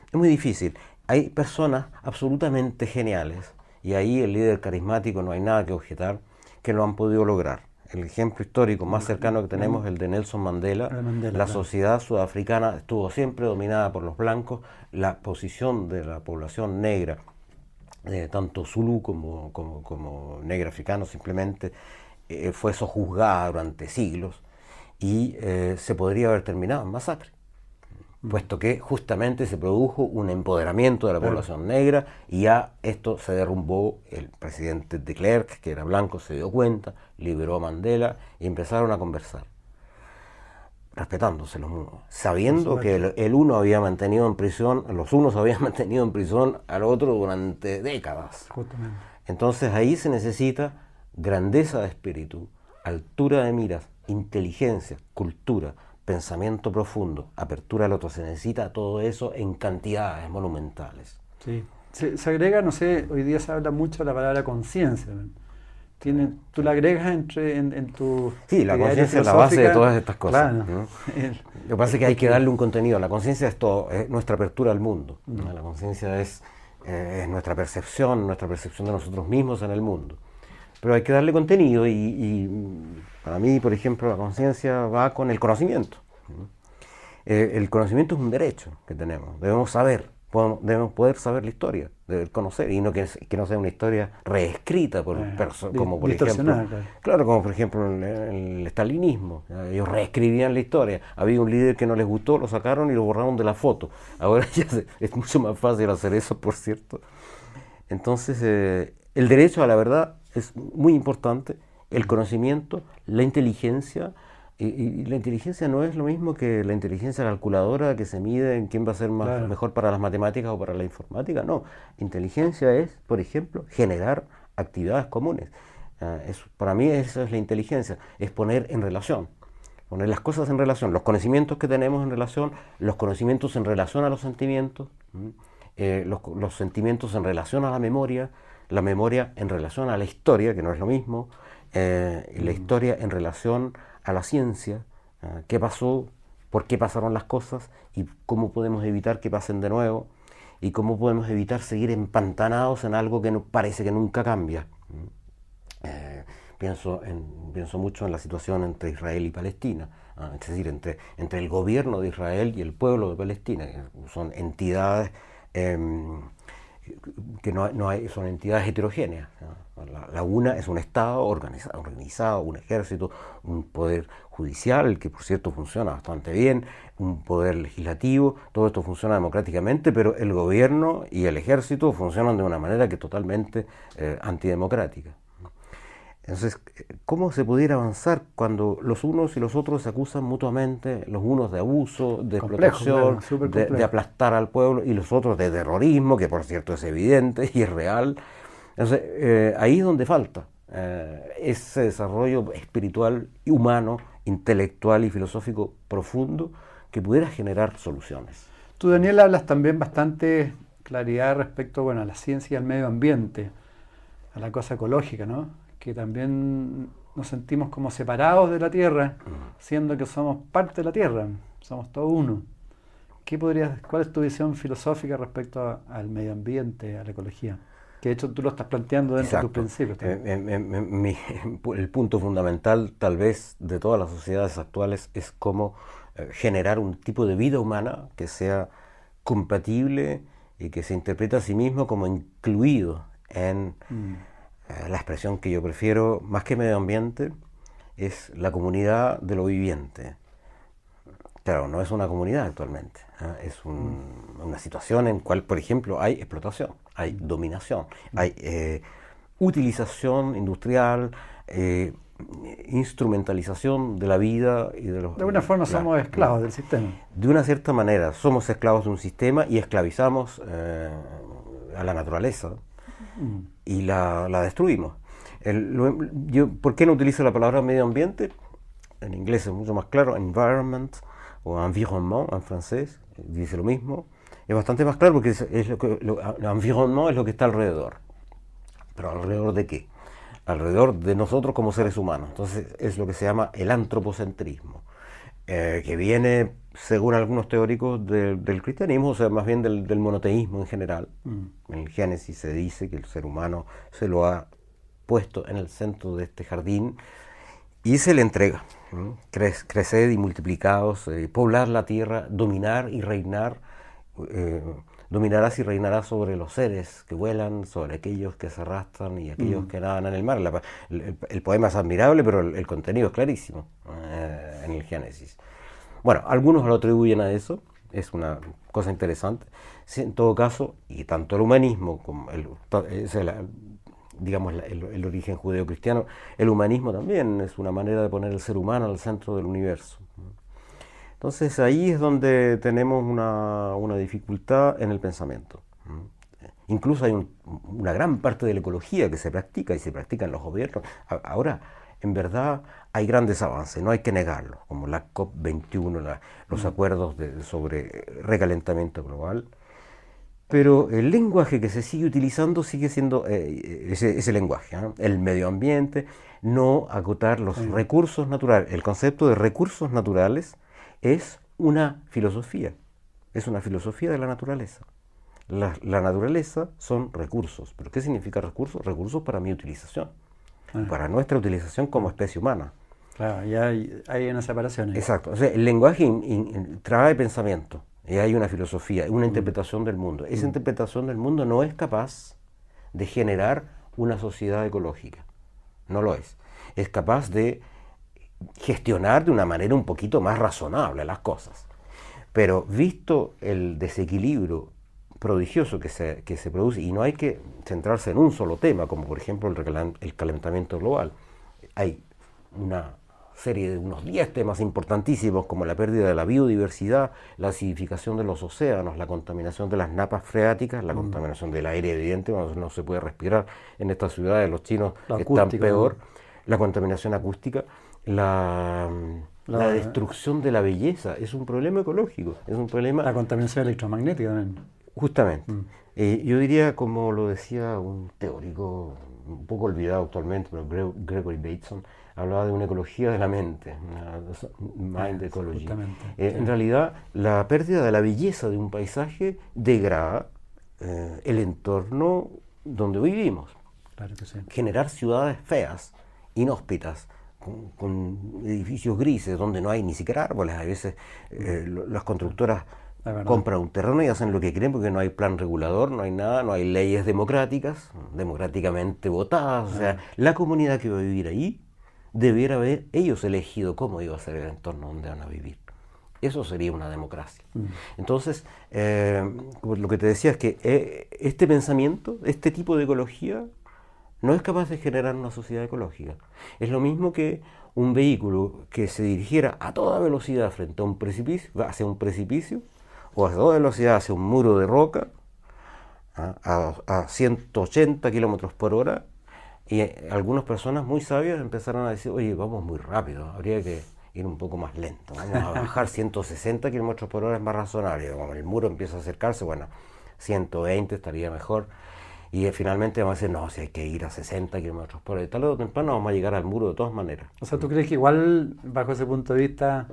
[SPEAKER 3] Es muy difícil. Hay personas absolutamente geniales, y ahí el líder carismático no hay nada que objetar, que lo han podido lograr. El ejemplo histórico más cercano que tenemos es el de Nelson Mandela. La sociedad sudafricana estuvo siempre dominada por los blancos. La posición de la población negra, tanto zulú como negra africano, simplemente fue sojuzgada durante siglos y se podría haber terminado en masacre, puesto que justamente se produjo un empoderamiento de la población negra y ya esto se derrumbó. El presidente de Klerk, que era blanco, se dio cuenta, liberó a Mandela y empezaron a conversar. respetándose los unos, sabiendo que el uno había mantenido en prisión, los unos habían mantenido en prisión al otro durante décadas.
[SPEAKER 2] Justamente.
[SPEAKER 3] Entonces ahí se necesita grandeza de espíritu, altura de miras, inteligencia, cultura, pensamiento profundo, apertura al otro. Se necesita todo eso en cantidades monumentales.
[SPEAKER 2] Sí. Se agrega, no sé, hoy día se habla mucho de la palabra conciencia. Tú la agregas en tu...
[SPEAKER 3] Sí, la conciencia es la base de todas estas cosas.
[SPEAKER 2] Claro.
[SPEAKER 3] ¿No? Lo que pasa es que hay que darle un contenido. La conciencia es todo, es nuestra apertura al mundo. ¿No? La conciencia es nuestra percepción de nosotros mismos en el mundo. Pero hay que darle contenido y para mí, por ejemplo, la conciencia va con el conocimiento. El conocimiento es un derecho que tenemos, debemos saber. Debemos poder saber la historia, debemos conocer, y no que no sea una historia reescrita por como por ejemplo, claro, como por ejemplo el estalinismo. Ellos reescribían la historia. Había un líder que no les gustó, lo sacaron y lo borraron de la foto. Ahora ya es mucho más fácil hacer eso, por cierto. Entonces, el derecho a la verdad es muy importante, el conocimiento, la inteligencia. Y la inteligencia no es lo mismo que la inteligencia calculadora que se mide en quién va a ser mejor para las matemáticas o para la informática. No, inteligencia es, por ejemplo, generar actividades comunes. Para mí eso es la inteligencia, es poner en relación, poner las cosas en relación, los conocimientos que tenemos en relación, los conocimientos en relación a los sentimientos, los sentimientos en relación a la memoria en relación a la historia, que no es lo mismo, y la historia en relación a la ciencia, qué pasó, por qué pasaron las cosas y cómo podemos evitar que pasen de nuevo y cómo podemos evitar seguir empantanados en algo que parece que nunca cambia. Pienso mucho en la situación entre Israel y Palestina, es decir, entre el gobierno de Israel y el pueblo de Palestina, que son entidades son entidades heterogéneas. La una es un Estado organizado, un ejército, un poder judicial, que por cierto funciona bastante bien, un poder legislativo, todo esto funciona democráticamente, pero el gobierno y el ejército funcionan de una manera que es totalmente antidemocrática. Entonces, ¿cómo se pudiera avanzar cuando los unos y los otros se acusan mutuamente, los unos de abuso, de explotación, de aplastar al pueblo, y los otros de terrorismo, que por cierto es evidente y es real? Entonces, ahí es donde falta ese desarrollo espiritual, humano, intelectual y filosófico profundo que pudiera generar soluciones.
[SPEAKER 2] Tú, Daniel, hablas también bastante claridad respecto, a la ciencia y al medio ambiente, a la cosa ecológica, ¿no? Que también nos sentimos como separados de la Tierra, siendo que somos parte de la Tierra, somos todo uno. ¿Cuál es tu visión filosófica respecto al medio ambiente, a la ecología? Que de hecho tú lo estás planteando dentro de tus principios.
[SPEAKER 3] El punto fundamental, tal vez, de todas las sociedades actuales es cómo generar un tipo de vida humana que sea compatible y que se interprete a sí mismo como incluido en... La expresión que yo prefiero, más que medio ambiente, es la comunidad de lo viviente. Claro, no es una comunidad actualmente, es una situación en cual, por ejemplo, hay explotación, hay dominación, hay utilización industrial, instrumentalización de la vida y de los...
[SPEAKER 2] De alguna forma somos esclavos del sistema.
[SPEAKER 3] De una cierta manera, somos esclavos de un sistema y esclavizamos a la naturaleza. Y la destruimos. ¿Por qué no utilizo la palabra medio ambiente? En inglés es mucho más claro, environment o environnement en francés, dice lo mismo. Es bastante más claro porque environnement es lo que está alrededor. ¿Pero alrededor de qué? Alrededor de nosotros como seres humanos. Entonces es lo que se llama el antropocentrismo, que viene, según algunos teóricos, del cristianismo, o sea, más bien del monoteísmo en general. En el Génesis se dice que el ser humano se lo ha puesto en el centro de este jardín y se le entrega. Creced y multiplicaos, poblar la tierra, dominar y reinar. Dominarás y reinarás sobre los seres que vuelan, sobre aquellos que se arrastran y aquellos que nadan en el mar. El poema es admirable, pero el contenido es clarísimo en el Génesis. Bueno, algunos lo atribuyen a eso, es una cosa interesante. En todo caso, y tanto el humanismo como el origen judeo-cristiano, el humanismo también es una manera de poner el ser humano al centro del universo. Entonces ahí es donde tenemos una dificultad en el pensamiento. Incluso hay una gran parte de la ecología que se practica y se practica en los gobiernos. Ahora, en verdad, hay grandes avances, no hay que negarlo, como la COP21, los acuerdos sobre recalentamiento global. Pero el lenguaje que se sigue utilizando sigue siendo ese lenguaje, ¿no? El medio ambiente, no acotar los recursos naturales. El concepto de recursos naturales es una filosofía de la naturaleza. La naturaleza son recursos. ¿Pero qué significa recursos? Recursos para mi utilización, para nuestra utilización como especie humana.
[SPEAKER 2] Claro, ya hay una separación ahí.
[SPEAKER 3] Exacto. O sea, el lenguaje trae pensamiento. Y hay una filosofía, una interpretación del mundo. Esa interpretación del mundo no es capaz de generar una sociedad ecológica. No lo es. Es capaz de gestionar de una manera un poquito más razonable las cosas. Pero visto el desequilibrio prodigioso que se produce, y no hay que centrarse en un solo tema, como por ejemplo el calentamiento global. Hay una serie de unos 10 temas importantísimos como la pérdida de la biodiversidad, la acidificación de los océanos, la contaminación de las napas freáticas, la contaminación del aire evidente, no se puede respirar en estas ciudades, los chinos están peor, la contaminación acústica, la destrucción de la belleza, es un problema ecológico, es un problema...
[SPEAKER 2] La contaminación electromagnética también.
[SPEAKER 3] Justamente. Yo diría, como lo decía un teórico un poco olvidado actualmente, pero Gregory Bateson, hablaba de una ecología de la mente, una mind ecology. En realidad, la pérdida de la belleza de un paisaje degrada el entorno donde vivimos.
[SPEAKER 2] Claro que sí.
[SPEAKER 3] Generar ciudades feas, inhóspitas, con edificios grises, donde no hay ni siquiera árboles. A veces las constructoras compran un terreno y hacen lo que quieren porque no hay plan regulador, no hay nada, no hay leyes democráticas, democráticamente votadas. O sea, la comunidad que va a vivir ahí debiera haber ellos elegido cómo iba a ser el entorno donde van a vivir. Eso sería una democracia. Entonces, lo que te decía es que este pensamiento, este tipo de ecología, no es capaz de generar una sociedad ecológica. Es lo mismo que un vehículo que se dirigiera a toda velocidad frente a un precipicio, hacia un precipicio, o a toda velocidad hacia un muro de roca, a 180 kilómetros por hora, y algunas personas muy sabias empezaron a decir, oye, vamos muy rápido, habría que ir un poco más lento, vamos a bajar 160 kilómetros por hora, es más razonable, como el muro empieza a acercarse, bueno, 120 estaría mejor, y finalmente vamos a decir, no, si hay que ir a 60 kilómetros por hora, y tarde o temprano vamos a llegar al muro de todas maneras.
[SPEAKER 2] O sea, ¿tú crees que igual, bajo ese punto de vista,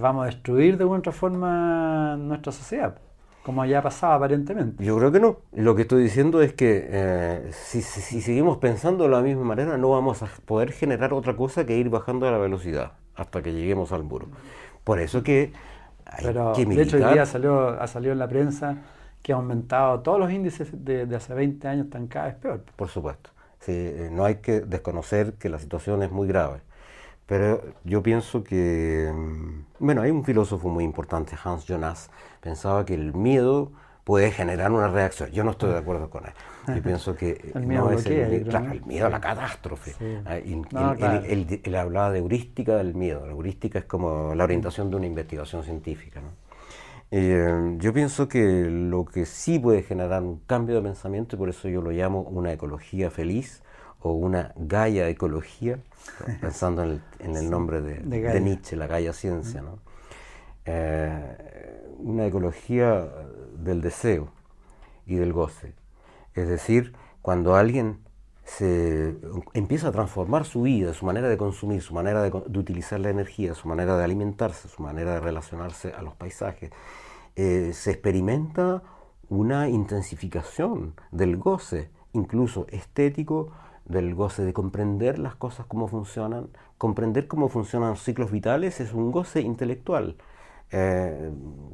[SPEAKER 2] vamos a destruir de alguna otra forma nuestra sociedad, como ya ha pasado aparentemente?
[SPEAKER 3] Yo creo que no. Lo que estoy diciendo es que si seguimos pensando de la misma manera, no vamos a poder generar otra cosa que ir bajando a la velocidad hasta que lleguemos al muro. Por eso que hay que militar.
[SPEAKER 2] De hecho, hoy día ha salido en la prensa que ha aumentado todos los índices de hace 20 años, están cada vez peor.
[SPEAKER 3] Por supuesto. Sí, no hay que desconocer que la situación es muy grave. Pero yo pienso que, bueno, hay un filósofo muy importante, Hans Jonas, pensaba que el miedo puede generar una reacción. Yo no estoy de acuerdo con él. Yo pienso que
[SPEAKER 2] el miedo
[SPEAKER 3] el miedo a la catástrofe. Sí. Él hablaba de heurística del miedo. La heurística es como la orientación de una investigación científica, ¿no? Yo pienso que lo que sí puede generar un cambio de pensamiento, y por eso yo lo llamo una ecología feliz, o una Gaia ecología, pensando en el nombre de Nietzsche, la Gaia ciencia, ¿no? Una ecología del deseo y del goce. Es decir, cuando alguien se empieza a transformar su vida, su manera de consumir, su manera de utilizar la energía, su manera de alimentarse, su manera de relacionarse a los paisajes, se experimenta una intensificación del goce, incluso estético, del goce de comprender las cosas cómo funcionan. Comprender cómo funcionan los ciclos vitales es un goce intelectual.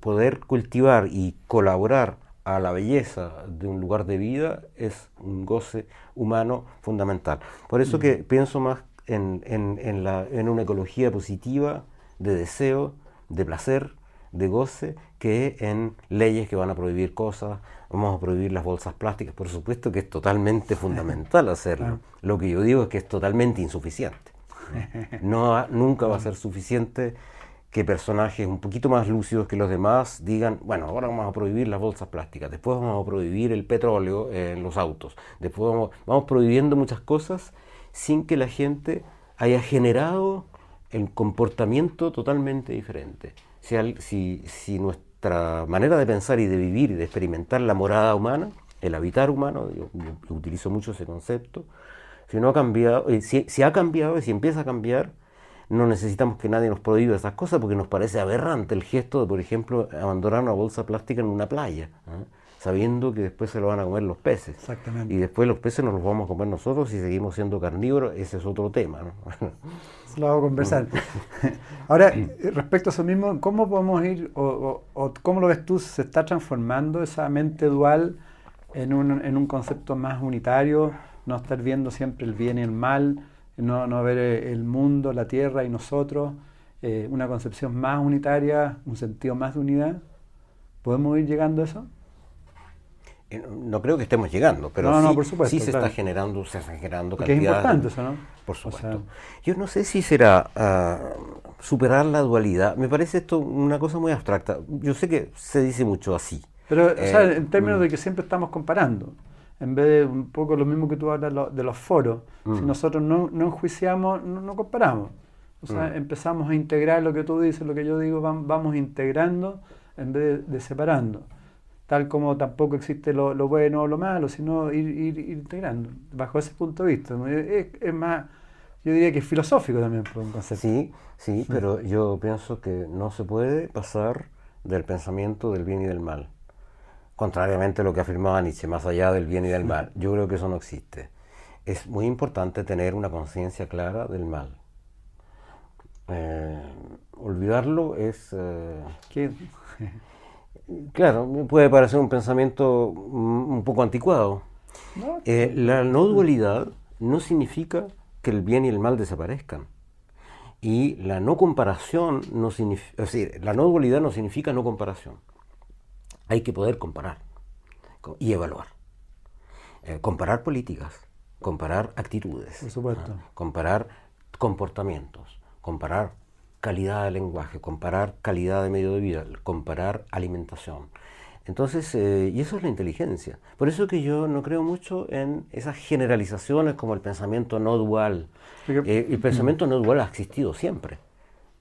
[SPEAKER 3] Poder cultivar y colaborar a la belleza de un lugar de vida es un goce humano fundamental. Por eso que pienso más en una ecología positiva, de deseo, de placer, de goce, que en leyes que van a prohibir cosas. Vamos a prohibir las bolsas plásticas, por supuesto que es totalmente fundamental hacerlo. Lo que yo digo es que es totalmente insuficiente. Nunca va a ser suficiente que personajes un poquito más lúcidos que los demás digan, bueno, ahora vamos a prohibir las bolsas plásticas, después vamos a prohibir el petróleo en los autos, después vamos prohibiendo muchas cosas sin que la gente haya generado el comportamiento totalmente diferente. Si nuestra manera de pensar y de vivir y de experimentar la morada humana, el habitar humano, yo utilizo mucho ese concepto, si no ha cambiado, si ha cambiado y si empieza a cambiar, no necesitamos que nadie nos prohíba esas cosas porque nos parece aberrante el gesto de, por ejemplo, abandonar una bolsa plástica en una playa, sabiendo que después se lo van a comer los peces.
[SPEAKER 2] Exactamente.
[SPEAKER 3] Y después los peces nos los vamos a comer nosotros si seguimos siendo carnívoros, ese es otro tema, ¿no?
[SPEAKER 2] Eso lo vamos a conversar. Ahora, respecto a eso mismo, ¿cómo podemos ir, o cómo lo ves tú, se está transformando esa mente dual en un concepto más unitario, no estar viendo siempre el bien y el mal, no ver el mundo, la tierra y nosotros, una concepción más unitaria, un sentido más de unidad? ¿Podemos ir llegando a eso?
[SPEAKER 3] No creo que estemos llegando, pero
[SPEAKER 2] por supuesto,
[SPEAKER 3] sí se
[SPEAKER 2] claro.
[SPEAKER 3] está generando cantidades.
[SPEAKER 2] Porque es importante eso, ¿no?
[SPEAKER 3] Por supuesto.
[SPEAKER 2] O sea,
[SPEAKER 3] yo no sé si será superar la dualidad. Me parece esto una cosa muy abstracta. Yo sé que se dice mucho así.
[SPEAKER 2] pero, o sea, en términos de que siempre estamos comparando, en vez de un poco lo mismo que tú hablas de los foros, si nosotros no enjuiciamos, no comparamos. O sea, empezamos a integrar lo que tú dices, lo que yo digo, vamos integrando en vez de separando. Tal como tampoco existe lo bueno o lo malo, sino ir integrando, bajo ese punto de vista. Es más, yo diría que es filosófico también por un concepto.
[SPEAKER 3] Sí, pero yo pienso que no se puede pasar del pensamiento del bien y del mal. Contrariamente a lo que afirmaba Nietzsche, más allá del bien y del mal. Yo creo que eso no existe. Es muy importante tener una conciencia clara del mal. Olvidarlo es...
[SPEAKER 2] ¿Qué?
[SPEAKER 3] Claro, puede parecer un pensamiento un poco anticuado.
[SPEAKER 2] No,
[SPEAKER 3] La no dualidad no significa que el bien y el mal desaparezcan. Y la no comparación no significa, es decir, la no dualidad no significa no comparación. Hay que poder comparar y evaluar. Comparar políticas, comparar actitudes,
[SPEAKER 2] por supuesto.
[SPEAKER 3] comparar comportamientos, comparar calidad de lenguaje, comparar calidad de medio de vida, comparar alimentación. Entonces, y eso es la inteligencia. Por eso que yo no creo mucho en esas generalizaciones como el pensamiento no dual. El pensamiento no dual ha existido siempre.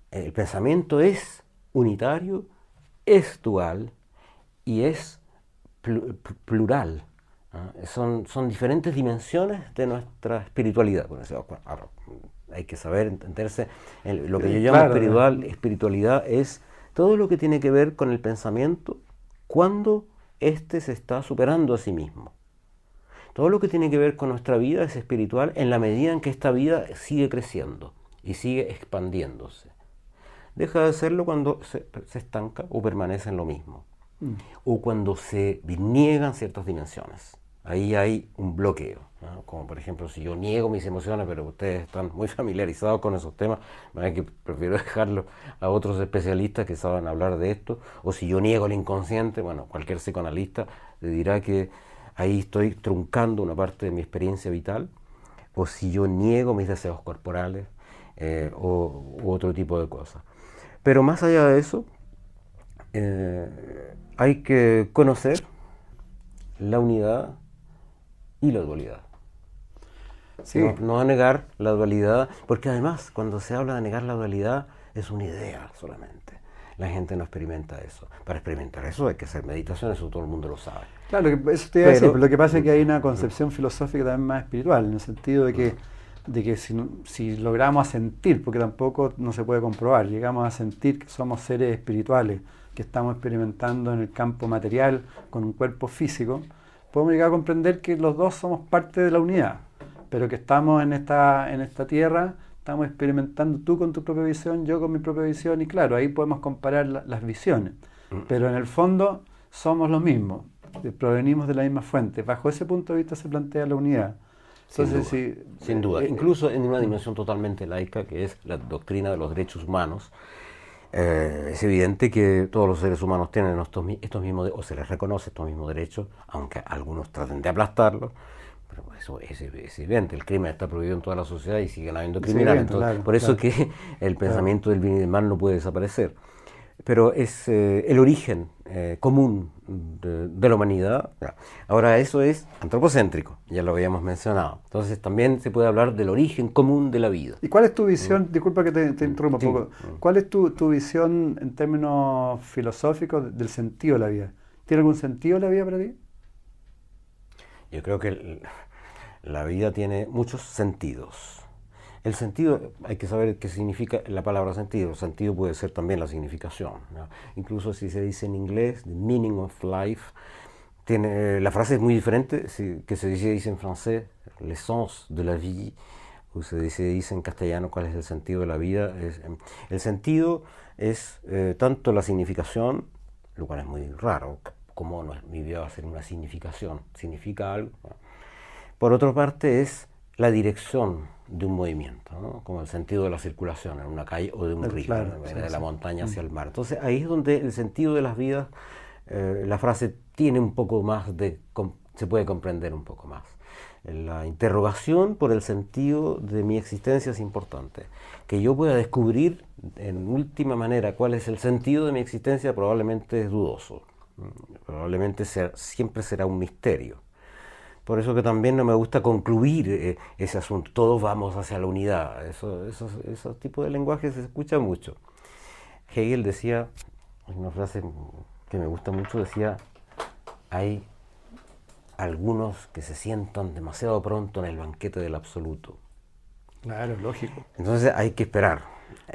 [SPEAKER 3] El pensamiento es unitario, es dual y es plural. Son diferentes dimensiones de nuestra espiritualidad. Ahora, hay que saber entenderse en lo que yo llamo espiritualidad es todo lo que tiene que ver con el pensamiento cuando éste se está superando a sí mismo. Todo lo que tiene que ver con nuestra vida es espiritual en la medida en que esta vida sigue creciendo y sigue expandiéndose. Deja de serlo cuando se estanca o permanece en lo mismo. O cuando se niegan ciertas dimensiones. Ahí hay un bloqueo, ¿no? Como por ejemplo, si yo niego mis emociones, pero ustedes están muy familiarizados con esos temas, que prefiero dejarlo a otros especialistas que saben hablar de esto. O si yo niego el inconsciente, bueno, cualquier psicoanalista le dirá que ahí estoy truncando una parte de mi experiencia vital. O si yo niego mis deseos corporales u otro tipo de cosas. Pero más allá de eso, hay que conocer la unidad y la dualidad.
[SPEAKER 2] Sí.
[SPEAKER 3] No negar la dualidad, porque además cuando se habla de negar la dualidad es una idea solamente. La gente no experimenta eso. Para experimentar eso hay que hacer meditación, eso todo el mundo lo sabe.
[SPEAKER 2] Claro, eso te iba a decir, pero lo que pasa es que hay una concepción filosófica también más espiritual, en el sentido de que si logramos sentir, porque tampoco no se puede comprobar, llegamos a sentir que somos seres espirituales, que estamos experimentando en el campo material con un cuerpo físico, podemos llegar a comprender que los dos somos parte de la unidad, pero que estamos en esta tierra, estamos experimentando tú con tu propia visión, yo con mi propia visión, y claro, ahí podemos comparar las visiones, pero en el fondo somos lo mismo, provenimos de la misma fuente. Bajo ese punto de vista se plantea la unidad. Entonces,
[SPEAKER 3] sin duda. Incluso en una dimensión totalmente laica, que es la doctrina de los derechos humanos, es evidente que todos los seres humanos tienen estos mismos, o se les reconoce estos mismos derechos, aunque algunos traten de aplastarlos. pero eso es evidente, el crimen está prohibido en toda la sociedad y siguen habiendo criminales, entonces, claro, por eso que el pensamiento del bien y del mal no puede desaparecer. Pero es el origen común de la humanidad. Ahora, eso es antropocéntrico, ya lo habíamos mencionado. Entonces, también se puede hablar del origen común de la vida.
[SPEAKER 2] ¿Y cuál es tu visión? Disculpa que te interrumpa un poco. ¿Cuál es tu visión en términos filosóficos del sentido de la vida? ¿Tiene algún sentido la vida para ti?
[SPEAKER 3] Yo creo que la vida tiene muchos sentidos. El sentido, hay que saber qué significa la palabra sentido. El sentido puede ser también la significación, ¿no? Incluso si se dice en inglés, the meaning of life, la frase es muy diferente que se dice en francés, l'essence de la vie, o se dice en castellano cuál es el sentido de la vida. El sentido es tanto la significación, lo cual es muy raro, como no, mi vida va a ser una significación, significa algo, ¿no? Por otra parte es la dirección de un movimiento, ¿no? Como el sentido de la circulación en una calle o de un río,
[SPEAKER 2] claro,
[SPEAKER 3] ¿no? De la montaña hacia el mar. Entonces ahí es donde el sentido de las vidas, la frase tiene un poco más se puede comprender un poco más. La interrogación por el sentido de mi existencia es importante. Que yo pueda descubrir en última manera cuál es el sentido de mi existencia probablemente es dudoso. Probablemente siempre será un misterio. Por eso que también no me gusta concluir ese asunto. Todos vamos hacia la unidad. Esos tipos de lenguaje se escucha mucho. Hegel decía, una frase que me gusta mucho, decía, hay algunos que se sientan demasiado pronto en el banquete del absoluto.
[SPEAKER 2] Claro, lógico.
[SPEAKER 3] Entonces hay que esperar,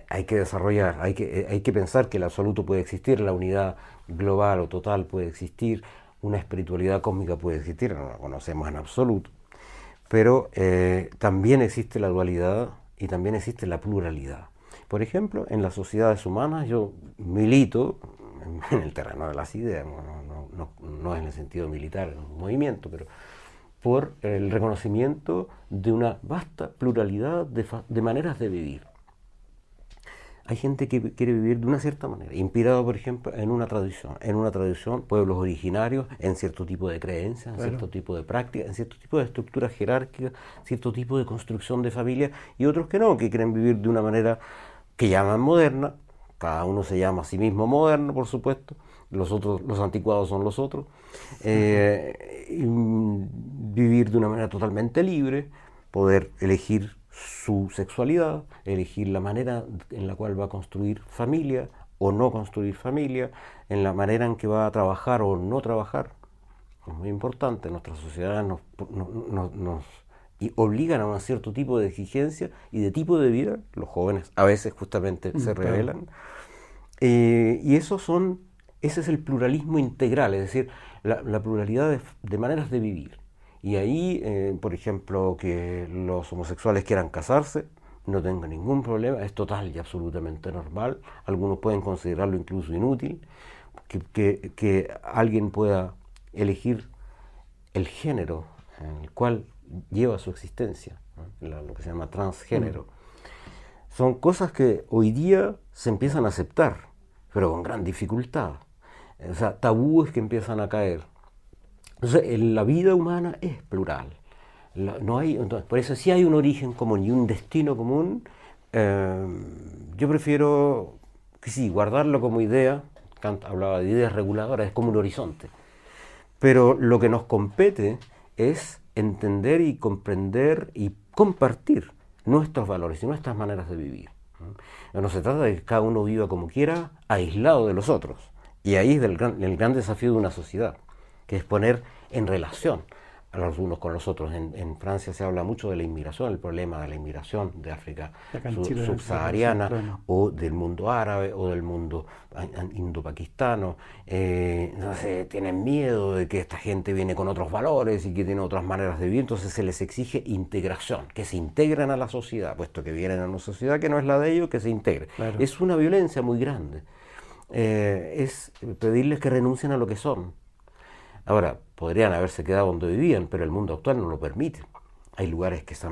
[SPEAKER 3] hay que desarrollar, hay que pensar que el absoluto puede existir, la unidad global o total puede existir, una espiritualidad cósmica puede existir, no la conocemos en absoluto, pero también existe la dualidad y también existe la pluralidad. Por ejemplo, en las humanas yo milito en el terreno de las ideas, no en el sentido militar, en un movimiento, pero por el reconocimiento de una vasta pluralidad de maneras de vivir. Hay gente que quiere vivir de una cierta manera, inspirado, por ejemplo, en una tradición, pueblos originarios, en cierto tipo de creencias, en cierto tipo de prácticas, en cierto tipo de estructuras jerárquicas, cierto tipo de construcción de familia, y otros que no, que quieren vivir de una manera que llaman moderna. Cada uno se llama a sí mismo moderno, por supuesto, los anticuados son los otros, y vivir de una manera totalmente libre, poder elegir su sexualidad, elegir la manera en la cual va a construir familia o no construir familia, en la manera en que va a trabajar o no trabajar. Es muy importante, nuestras sociedades nos obligan a un cierto tipo de exigencia y de tipo de vida. Los jóvenes a veces justamente se rebelan. Y ese es el pluralismo integral, es decir, la pluralidad de maneras de vivir. Y ahí, por ejemplo, que los homosexuales quieran casarse, no tengo ningún problema, es total y absolutamente normal. Algunos pueden considerarlo incluso inútil, que alguien pueda elegir el género en el cual lleva su existencia, ¿no? Lo que se llama transgénero. Son cosas que hoy día se empiezan a aceptar, pero con gran dificultad. O sea, tabúes que empiezan a caer. Entonces, la vida humana es plural. Entonces, por eso, si hay un origen común y un destino común, yo prefiero que sí, guardarlo como idea. Kant hablaba de ideas reguladoras, es como un horizonte. Pero lo que nos compete es entender y comprender y compartir nuestros valores y nuestras maneras de vivir. No se trata de que cada uno viva como quiera, aislado de los otros. Y ahí es el gran desafío de una sociedad, que es poner en relación a los unos con los otros. En Francia se habla mucho de la inmigración, el problema de la inmigración de África subsahariana, claro, o del mundo árabe o del mundo indo-paquistano. Entonces tienen miedo de que esta gente viene con otros valores y que tiene otras maneras de vivir, entonces se les exige integración, que se integren a la sociedad, puesto que vienen a una sociedad que no es la de ellos, que se integre. Claro. Es una violencia muy grande. Es pedirles que renuncien a lo que son. Ahora, podrían haberse quedado donde vivían, pero el mundo actual no lo permite. Hay lugares que es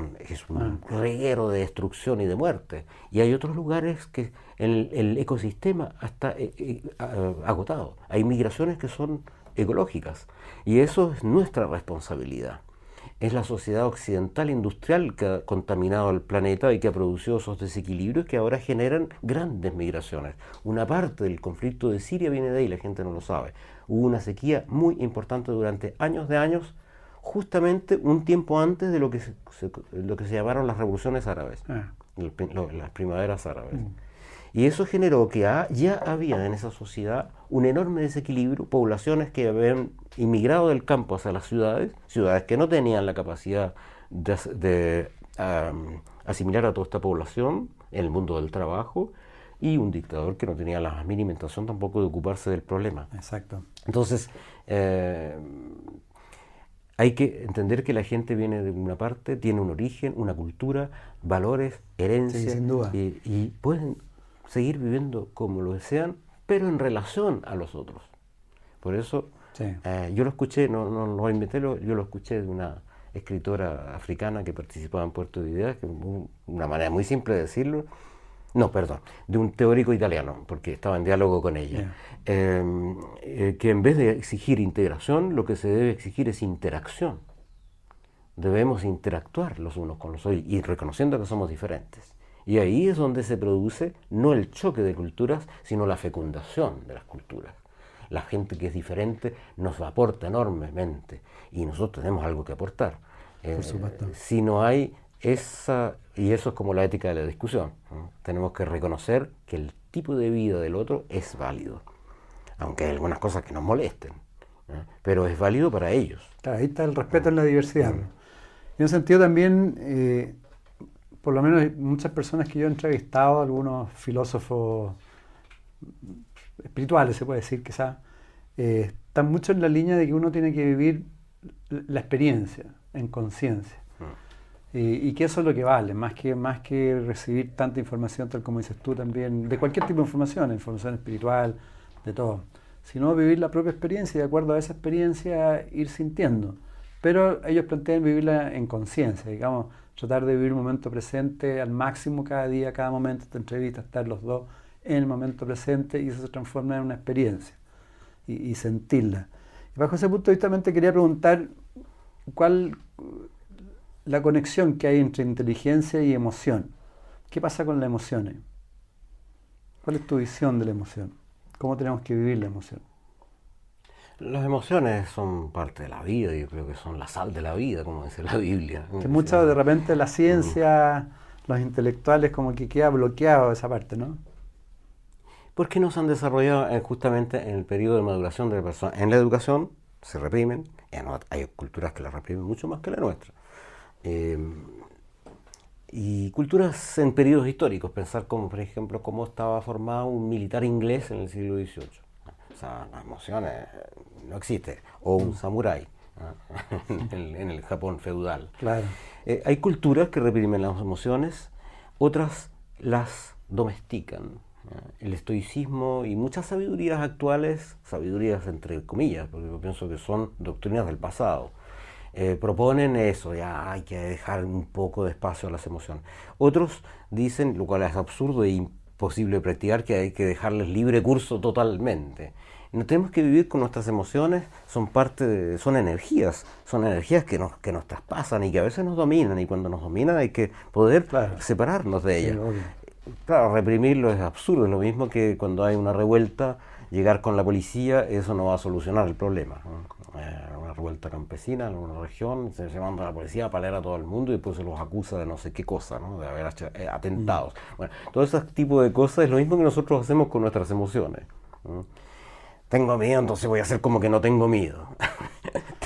[SPEAKER 3] un reguero de destrucción y de muerte, y hay otros lugares que el ecosistema está agotado. Hay migraciones que son ecológicas, y eso es nuestra responsabilidad. Es la sociedad occidental industrial que ha contaminado el planeta y que ha producido esos desequilibrios que ahora generan grandes migraciones. Una parte del conflicto de Siria viene de ahí, la gente no lo sabe. Hubo una sequía muy importante durante años de años, justamente un tiempo antes de lo que se llamaron las revoluciones árabes, las primaveras árabes. Y eso generó que ya había en esa sociedad un enorme desequilibrio, poblaciones que habían inmigrado del campo hacia las ciudades, ciudades que no tenían la capacidad de asimilar a toda esta población en el mundo del trabajo, y un dictador que no tenía la más mínima intención tampoco de ocuparse del problema.
[SPEAKER 2] Exacto.
[SPEAKER 3] Entonces, hay que entender que la gente viene de una parte, tiene un origen, una cultura, valores, herencia,
[SPEAKER 2] sí, sin duda.
[SPEAKER 3] Y pueden seguir viviendo como lo desean, pero en relación a los otros. Por eso,
[SPEAKER 2] Sí.
[SPEAKER 3] Yo lo escuché, no lo inventé, yo lo escuché de una escritora africana que participaba en Puerto de Ideas, que una manera muy simple de decirlo, de un teórico italiano, porque estaba en diálogo con ella, que en vez de exigir integración, lo que se debe exigir es interacción. Debemos interactuar los unos con los otros y reconociendo que somos diferentes. Y ahí es donde se produce no el choque de culturas, sino la fecundación de las culturas. La gente que es diferente nos aporta enormemente y nosotros tenemos algo que aportar.
[SPEAKER 2] Por supuesto.
[SPEAKER 3] Si no hay esa, y eso es como la ética de la discusión, ¿no? Tenemos que reconocer que el tipo de vida del otro es válido, aunque hay algunas cosas que nos molesten, ¿no? Pero es válido para ellos.
[SPEAKER 2] Claro, ahí está el respeto en la diversidad. En ese sentido también, por lo menos muchas personas que yo he entrevistado, algunos filósofos espirituales, se puede decir quizás, están mucho en la línea de que uno tiene que vivir la experiencia en conciencia. Y que eso es lo que vale, más que recibir tanta información, tal como dices tú también, de cualquier tipo de información espiritual, de todo, sino vivir la propia experiencia y de acuerdo a esa experiencia ir sintiendo. Pero ellos plantean vivirla en conciencia, digamos, tratar de vivir el momento presente al máximo cada día, cada momento, esta entrevista, estar los dos en el momento presente y eso se transforma en una experiencia y sentirla. Y bajo ese punto de vista también te quería preguntar cuál la conexión que hay entre inteligencia y emoción. ¿Qué pasa con las emociones? ¿Cuál es tu visión de la emoción? ¿Cómo tenemos que vivir la emoción?
[SPEAKER 3] Las emociones son parte de la vida, yo creo que son la sal de la vida, como dice la Biblia.
[SPEAKER 2] Que muchas de repente la ciencia, los intelectuales como que queda bloqueado esa parte, ¿no?
[SPEAKER 3] Porque no se han desarrollado justamente en el periodo de maduración de la persona. En la educación se reprimen, hay culturas que la reprimen mucho más que la nuestra. Y culturas en periodos históricos, pensar como, por ejemplo, cómo estaba formado un militar inglés en el siglo XVIII. O sea, las emociones no existen. O un samurái en el Japón feudal.
[SPEAKER 2] Claro.
[SPEAKER 3] Hay culturas que reprimen las emociones, otras las domestican. El estoicismo y muchas sabidurías actuales, sabidurías entre comillas, porque yo pienso que son doctrinas del pasado, proponen eso, ya hay que dejar un poco de espacio a las emociones. Otros dicen, lo cual es absurdo e imposible de practicar, que hay que dejarles libre curso totalmente. No tenemos que vivir con nuestras emociones, son energías que nos traspasan y que a veces nos dominan, y cuando nos dominan hay que poder separarnos de ellas. Claro, reprimirlo es absurdo, es lo mismo que cuando hay una revuelta, llegar con la policía, eso no va a solucionar el problema, ¿no? Una revuelta campesina en una región, se manda a la policía a palear a todo el mundo y después se los acusa de no sé qué cosa, ¿no? De haber hecho atentados. Bueno, todo ese tipo de cosas es lo mismo que nosotros hacemos con nuestras emociones, ¿no? Tengo miedo, entonces voy a hacer como que no tengo miedo.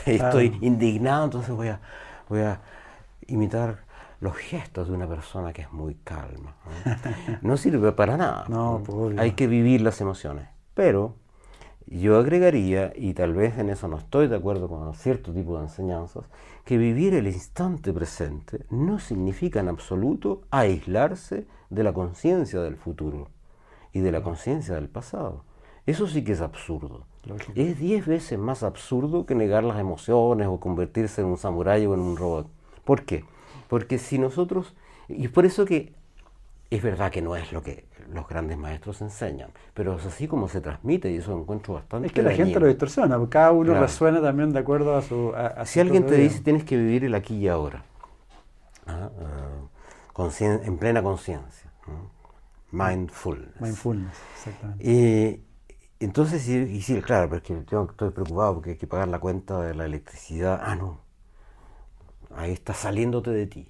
[SPEAKER 3] Estoy indignado, entonces voy a imitar los gestos de una persona que es muy calma, ¿no? No sirve para nada.
[SPEAKER 2] No, pues,
[SPEAKER 3] hay que vivir las emociones. Pero yo agregaría, y tal vez en eso no estoy de acuerdo con cierto tipo de enseñanzas, que vivir el instante presente no significa en absoluto aislarse de la conciencia del futuro y de la conciencia del pasado. Eso sí que es absurdo. Lógico. Es 10 veces más absurdo que negar las emociones o convertirse en un samurái o en un robot. ¿Por qué? Porque si nosotros, y es por eso que Es verdad que no es lo que los grandes maestros enseñan, pero es así como se transmite y eso lo encuentro bastante
[SPEAKER 2] Es que la gente
[SPEAKER 3] dañino.
[SPEAKER 2] lo distorsiona, porque cada uno
[SPEAKER 3] Claro.
[SPEAKER 2] resuena también de acuerdo a su
[SPEAKER 3] Si alguien te
[SPEAKER 2] propio
[SPEAKER 3] dice
[SPEAKER 2] día.
[SPEAKER 3] tienes que vivir el aquí y ahora, en plena conciencia, mindfulness.
[SPEAKER 2] Mindfulness, exactamente.
[SPEAKER 3] Y entonces, sí, claro, pero es que estoy preocupado porque hay que pagar la cuenta de la electricidad. Ah, no, ahí está saliéndote de ti.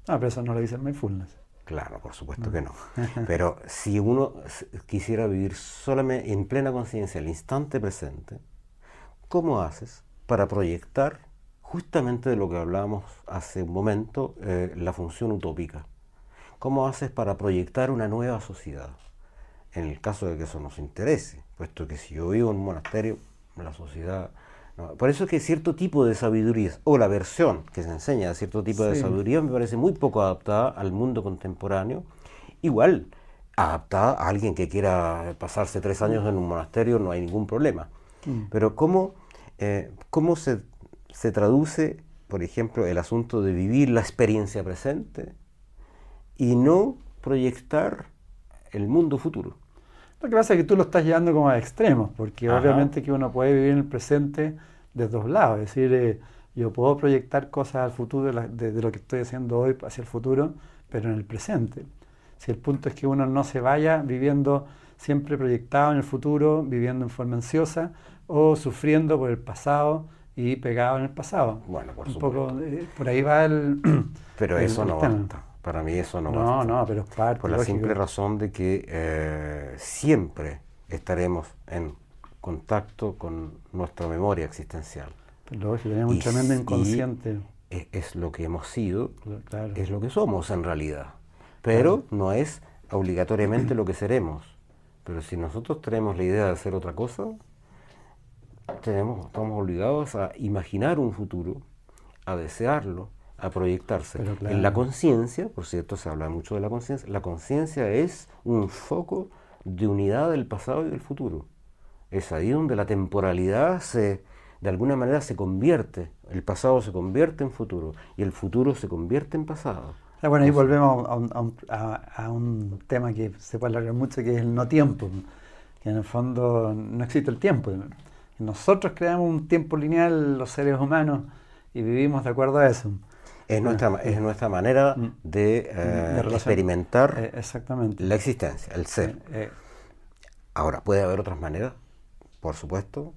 [SPEAKER 2] Ah, pero eso no lo dice el mindfulness.
[SPEAKER 3] Claro, por supuesto que no. Pero si uno quisiera vivir solamente en plena conciencia el instante presente, ¿cómo haces para proyectar justamente de lo que hablábamos hace un momento, la función utópica? ¿Cómo haces para proyectar una nueva sociedad? En el caso de que eso nos interese, puesto que si yo vivo en un monasterio, la sociedad... no. Por eso es que cierto tipo de sabiduría, o la versión que se enseña de cierto tipo de
[SPEAKER 2] Sí.
[SPEAKER 3] sabiduría, me parece muy poco adaptada al mundo contemporáneo. Igual, adaptada a alguien que quiera pasarse 3 años en un monasterio, no hay ningún problema. Pero ¿cómo se traduce, por ejemplo, el asunto de vivir la experiencia presente y no proyectar el mundo futuro?
[SPEAKER 2] Lo que pasa es que tú lo estás llevando como a extremos, porque
[SPEAKER 3] Ajá.
[SPEAKER 2] obviamente que uno puede vivir en el presente de dos lados. Es decir, yo puedo proyectar cosas al futuro de lo que estoy haciendo hoy hacia el futuro, pero en el presente. Si el punto es que uno no se vaya viviendo siempre proyectado en el futuro, viviendo en forma ansiosa o sufriendo por el pasado y pegado en el pasado.
[SPEAKER 3] Bueno, por
[SPEAKER 2] Un
[SPEAKER 3] supuesto.
[SPEAKER 2] poco, por ahí va el...
[SPEAKER 3] Pero
[SPEAKER 2] el-
[SPEAKER 3] eso
[SPEAKER 2] el
[SPEAKER 3] no
[SPEAKER 2] tema.
[SPEAKER 3] basta. Para mí eso no
[SPEAKER 2] No,
[SPEAKER 3] basta.
[SPEAKER 2] no, pero es parte,
[SPEAKER 3] Por la
[SPEAKER 2] lógico.
[SPEAKER 3] simple razón de que siempre estaremos en contacto con nuestra memoria existencial.
[SPEAKER 2] Pero lógico, tenemos un tremendo inconsciente.
[SPEAKER 3] Es lo que hemos sido,
[SPEAKER 2] Claro.
[SPEAKER 3] es lo que somos en realidad. Pero no es obligatoriamente lo que seremos. Pero si nosotros tenemos la idea de hacer otra cosa, estamos obligados a imaginar un futuro, a desearlo, a proyectarse.
[SPEAKER 2] Pero claro.
[SPEAKER 3] En la conciencia, por cierto, se habla mucho de la conciencia es un foco de unidad del pasado y del futuro. Es ahí donde la temporalidad de alguna manera se convierte, el pasado se convierte en futuro y el futuro se convierte en pasado.
[SPEAKER 2] Bueno, ahí volvemos a un tema que se puede alargar mucho, que es el no tiempo, que en el fondo no existe el tiempo. Nosotros creamos un tiempo lineal, los seres humanos, y vivimos de acuerdo a eso.
[SPEAKER 3] Es nuestra manera de
[SPEAKER 2] relación.
[SPEAKER 3] experimentar
[SPEAKER 2] Exactamente.
[SPEAKER 3] la existencia, el ser. Ahora, puede haber otras maneras, por supuesto,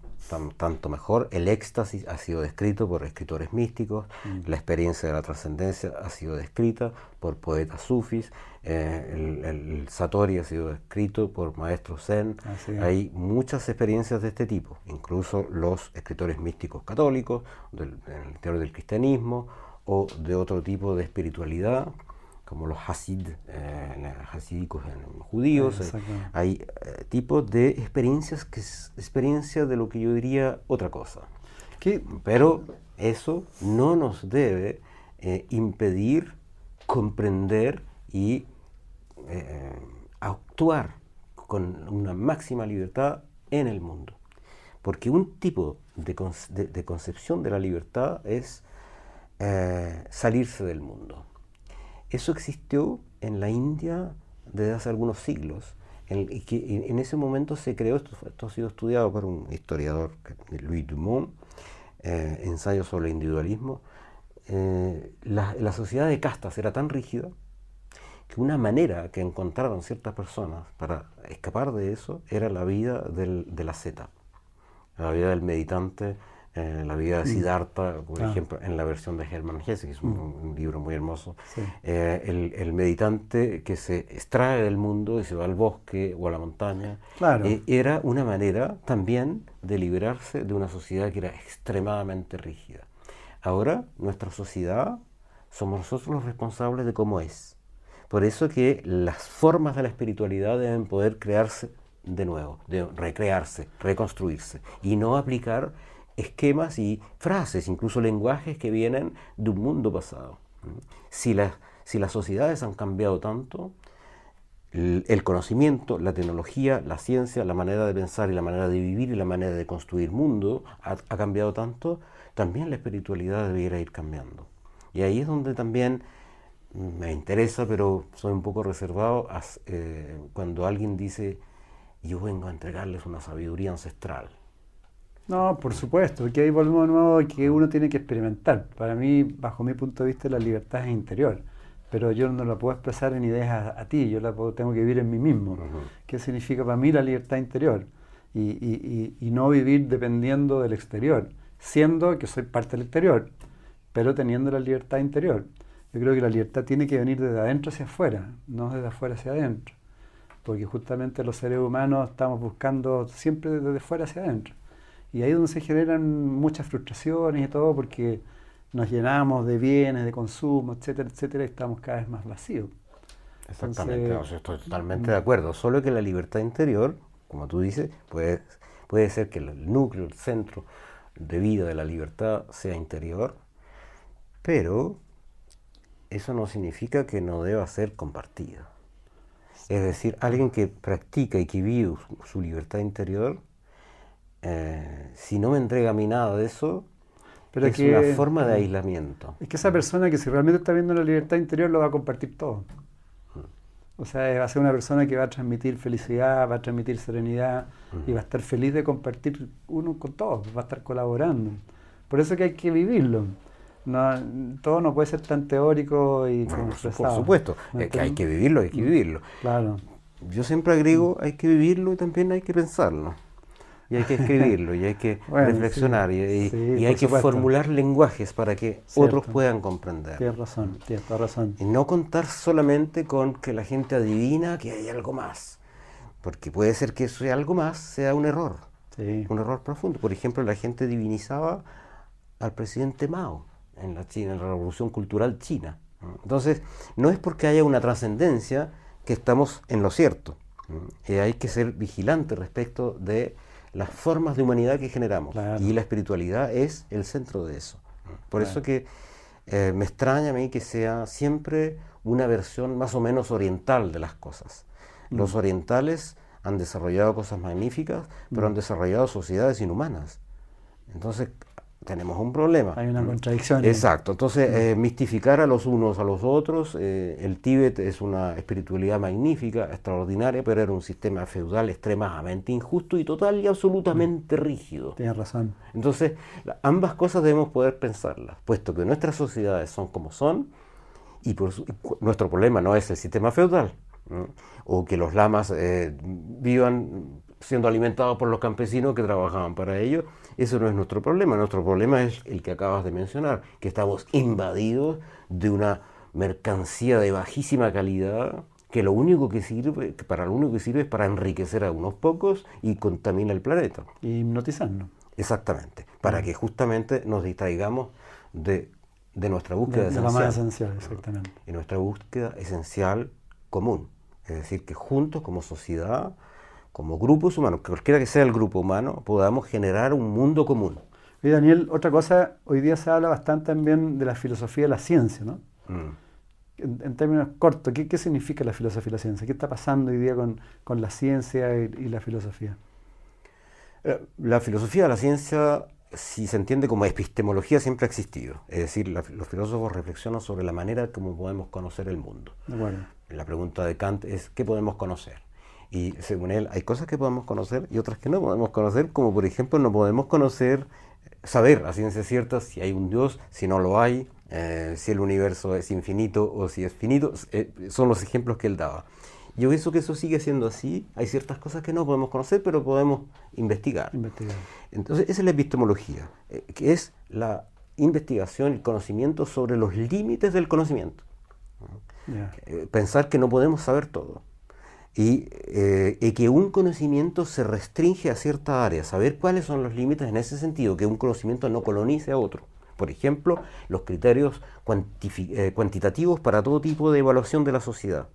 [SPEAKER 3] tanto mejor. El éxtasis ha sido descrito por escritores místicos, la experiencia de la trascendencia ha sido descrita por poetas sufis, el Satori ha sido descrito por maestros zen. Hay muchas experiencias de este tipo, incluso los escritores místicos católicos, en el interior del cristianismo, o de otro tipo de espiritualidad, como los hasídicos judíos. Hay tipos de experiencias que es experiencia de lo que yo diría otra cosa. Pero eso no nos debe impedir comprender y actuar con una máxima libertad en el mundo. Porque un tipo de concepción de la libertad es salirse del mundo. Eso existió en la India desde hace algunos siglos. En ese momento se creó, esto ha sido estudiado por un historiador, Louis Dumont, Ensayos sobre el individualismo. La sociedad de castas era tan rígida que una manera que encontraron ciertas personas para escapar de eso era la vida de la asceta, la vida del meditante, la vida de Siddhartha, por ejemplo, en la versión de Hermann Hesse, que es un libro muy hermoso.
[SPEAKER 2] Sí.
[SPEAKER 3] El meditante que se extrae del mundo y se va al bosque o a la montaña.
[SPEAKER 2] Claro.
[SPEAKER 3] Era una manera también de liberarse de una sociedad que era extremadamente rígida. Ahora, nuestra sociedad, somos nosotros los responsables de cómo es. Por eso que las formas de la espiritualidad deben poder crearse de nuevo, de recrearse, reconstruirse, y no aplicar esquemas y frases, incluso lenguajes que vienen de un mundo pasado. Si las sociedades han cambiado tanto, el conocimiento, la tecnología, la ciencia, la manera de pensar y la manera de vivir y la manera de construir mundo ha cambiado tanto, también la espiritualidad debiera ir cambiando. Y ahí es donde también me interesa, pero soy un poco reservado cuando alguien dice, yo vengo a entregarles una sabiduría ancestral.
[SPEAKER 2] No, por supuesto, que ahí volvemos de nuevo que uno tiene que experimentar. Para mí, bajo mi punto de vista, la libertad es interior, pero yo no la puedo expresar en ideas a ti, yo tengo que vivir en mí mismo. ¿Qué significa para mí la libertad interior? Y no vivir dependiendo del exterior, siendo que soy parte del exterior, pero teniendo la libertad interior. Yo creo que la libertad tiene que venir desde adentro hacia afuera, no desde afuera hacia adentro, porque justamente los seres humanos estamos buscando siempre desde fuera hacia adentro. Y ahí es donde se generan muchas frustraciones y todo, porque nos de bienes, de consumo, etcétera, etcétera, y estamos cada vez más vacíos.
[SPEAKER 3] Exactamente, entonces, estoy totalmente de acuerdo. Solo que la libertad interior, como tú dices, puede ser que el núcleo, el centro de vida de la libertad sea interior, pero eso no significa que no deba ser compartida. Es decir, alguien que practica y que vive su libertad interior, si no me entrega a mí nada de eso, pero es una forma de aislamiento.
[SPEAKER 2] Es que esa persona que si realmente está viendo la libertad interior lo va a compartir todo. O sea, va a ser una persona que va a transmitir felicidad, va a transmitir serenidad y va a estar feliz de compartir uno con todos, va a estar colaborando. Por eso que hay que vivirlo. Todo no puede ser tan teórico y como expresado.
[SPEAKER 3] Por supuesto, que hay que vivirlo, hay que vivirlo.
[SPEAKER 2] Claro.
[SPEAKER 3] Yo siempre agrego, hay que vivirlo y también hay que pensarlo. Y hay que escribirlo, y hay que reflexionar, y hay que formular lenguajes para que otros puedan comprender.
[SPEAKER 2] Tienes razón, tienes toda razón.
[SPEAKER 3] Y no contar solamente con que la gente adivina que hay algo más, porque puede ser que eso algo más sea un error profundo. Por ejemplo, la gente divinizaba al presidente Mao en la Revolución Cultural China. Entonces, no es porque haya una trascendencia que estamos en lo cierto. Hay que ser vigilantes respecto de las formas de humanidad que generamos. Claro. Y la espiritualidad es el centro de eso. Por eso que me extraña a mí que sea siempre una versión más o menos oriental de las cosas. Los orientales han desarrollado cosas magníficas, pero han desarrollado sociedades inhumanas. Entonces tenemos un problema.
[SPEAKER 2] Hay una contradicción.
[SPEAKER 3] Exacto. Entonces, mistificar a los unos a los otros. El Tíbet es una espiritualidad magnífica, extraordinaria, pero era un sistema feudal extremadamente injusto y total y absolutamente rígido.
[SPEAKER 2] Tienes razón.
[SPEAKER 3] Entonces, ambas cosas debemos poder pensarlas, puesto que nuestras sociedades son como son, y nuestro problema no es el sistema feudal, ¿no? O que los lamas vivan siendo alimentados por los campesinos que trabajaban para ellos. Eso no es nuestro problema. Nuestro problema es el que acabas de mencionar, que estamos invadidos de una mercancía de bajísima calidad que lo único que sirve es para enriquecer a unos pocos y contamina el planeta.
[SPEAKER 2] Y hipnotizarnos.
[SPEAKER 3] Exactamente, para que justamente nos distraigamos de nuestra búsqueda esencial.
[SPEAKER 2] De la más esencial, exactamente.
[SPEAKER 3] Y nuestra búsqueda esencial común. Es decir, que juntos como sociedad, como grupos humanos, cualquiera que sea el grupo humano, podamos generar un mundo común.
[SPEAKER 2] Oye, Daniel, otra cosa, hoy día se habla bastante también de la filosofía de la ciencia, ¿no? En términos cortos, ¿qué significa la filosofía de la ciencia? ¿Qué está pasando hoy día con la ciencia y la filosofía?
[SPEAKER 3] La filosofía de la ciencia, si se entiende como epistemología, siempre ha existido. Es decir, los filósofos reflexionan sobre la manera como podemos conocer el mundo.
[SPEAKER 2] De acuerdo.
[SPEAKER 3] La pregunta de Kant es, ¿qué podemos conocer? Y según él, hay cosas que podemos conocer y otras que no podemos conocer, como por ejemplo no podemos saber a ciencia cierta si hay un Dios, si no lo hay, si el universo es infinito o si es finito. Son los ejemplos que él daba. Yo pienso que eso sigue siendo así. Hay ciertas cosas que no podemos conocer, pero podemos investigar. Entonces, esa es la epistemología, que es la investigación y el conocimiento sobre los límites del conocimiento. Pensar que no podemos saber todo. Y que un conocimiento se restringe a cierta área, saber cuáles son los límites en ese sentido, que un conocimiento no colonice a otro. Por ejemplo, los criterios cuantitativos para todo tipo de evaluación de la sociedad.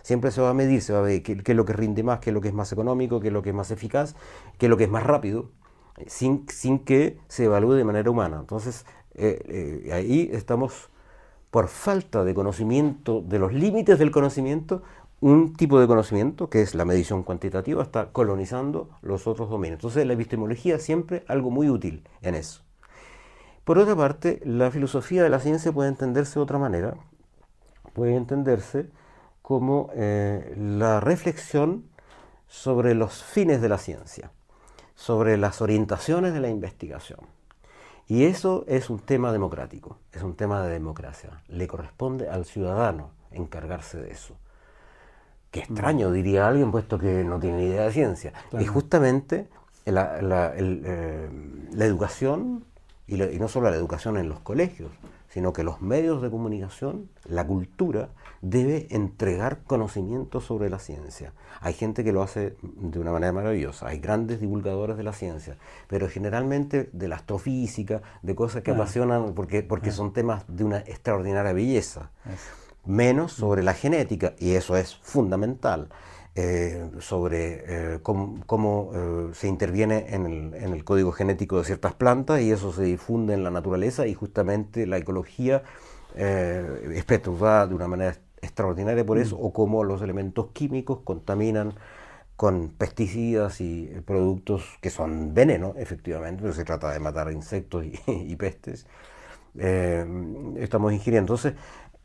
[SPEAKER 3] Siempre se va a medir, se va a ver qué es lo que rinde más, qué es lo que es más económico, qué es lo que es más eficaz, qué es lo que es más rápido, sin que se evalúe de manera humana. Entonces, ahí estamos, por falta de conocimiento de los límites del conocimiento, un tipo de conocimiento, que es la medición cuantitativa, está colonizando los otros dominios. Entonces la epistemología es siempre algo muy útil en eso. Por otra parte, la filosofía de la ciencia puede entenderse de otra manera, puede entenderse como la reflexión sobre los fines de la ciencia, sobre las orientaciones de la investigación. Y eso es un tema democrático, es un tema de democracia. Le corresponde al ciudadano encargarse de eso. Qué extraño, diría alguien, puesto que no tiene ni idea de ciencia. Claro. Y justamente la educación, y no solo la educación en los colegios, sino que los medios de comunicación, la cultura, debe entregar conocimiento sobre la ciencia. Hay gente que lo hace de una manera maravillosa, hay grandes divulgadores de la ciencia, pero generalmente de la astrofísica, de cosas que apasionan porque son temas de una extraordinaria belleza. Menos sobre la genética, y eso es fundamental, sobre cómo se interviene en el código genético de ciertas plantas y eso se difunde en la naturaleza y justamente la ecología es perturbada de una manera extraordinaria por eso, o cómo los elementos químicos contaminan con pesticidas y productos que son veneno, efectivamente, pero se trata de matar insectos y pestes. Estamos ingiriendo. Entonces,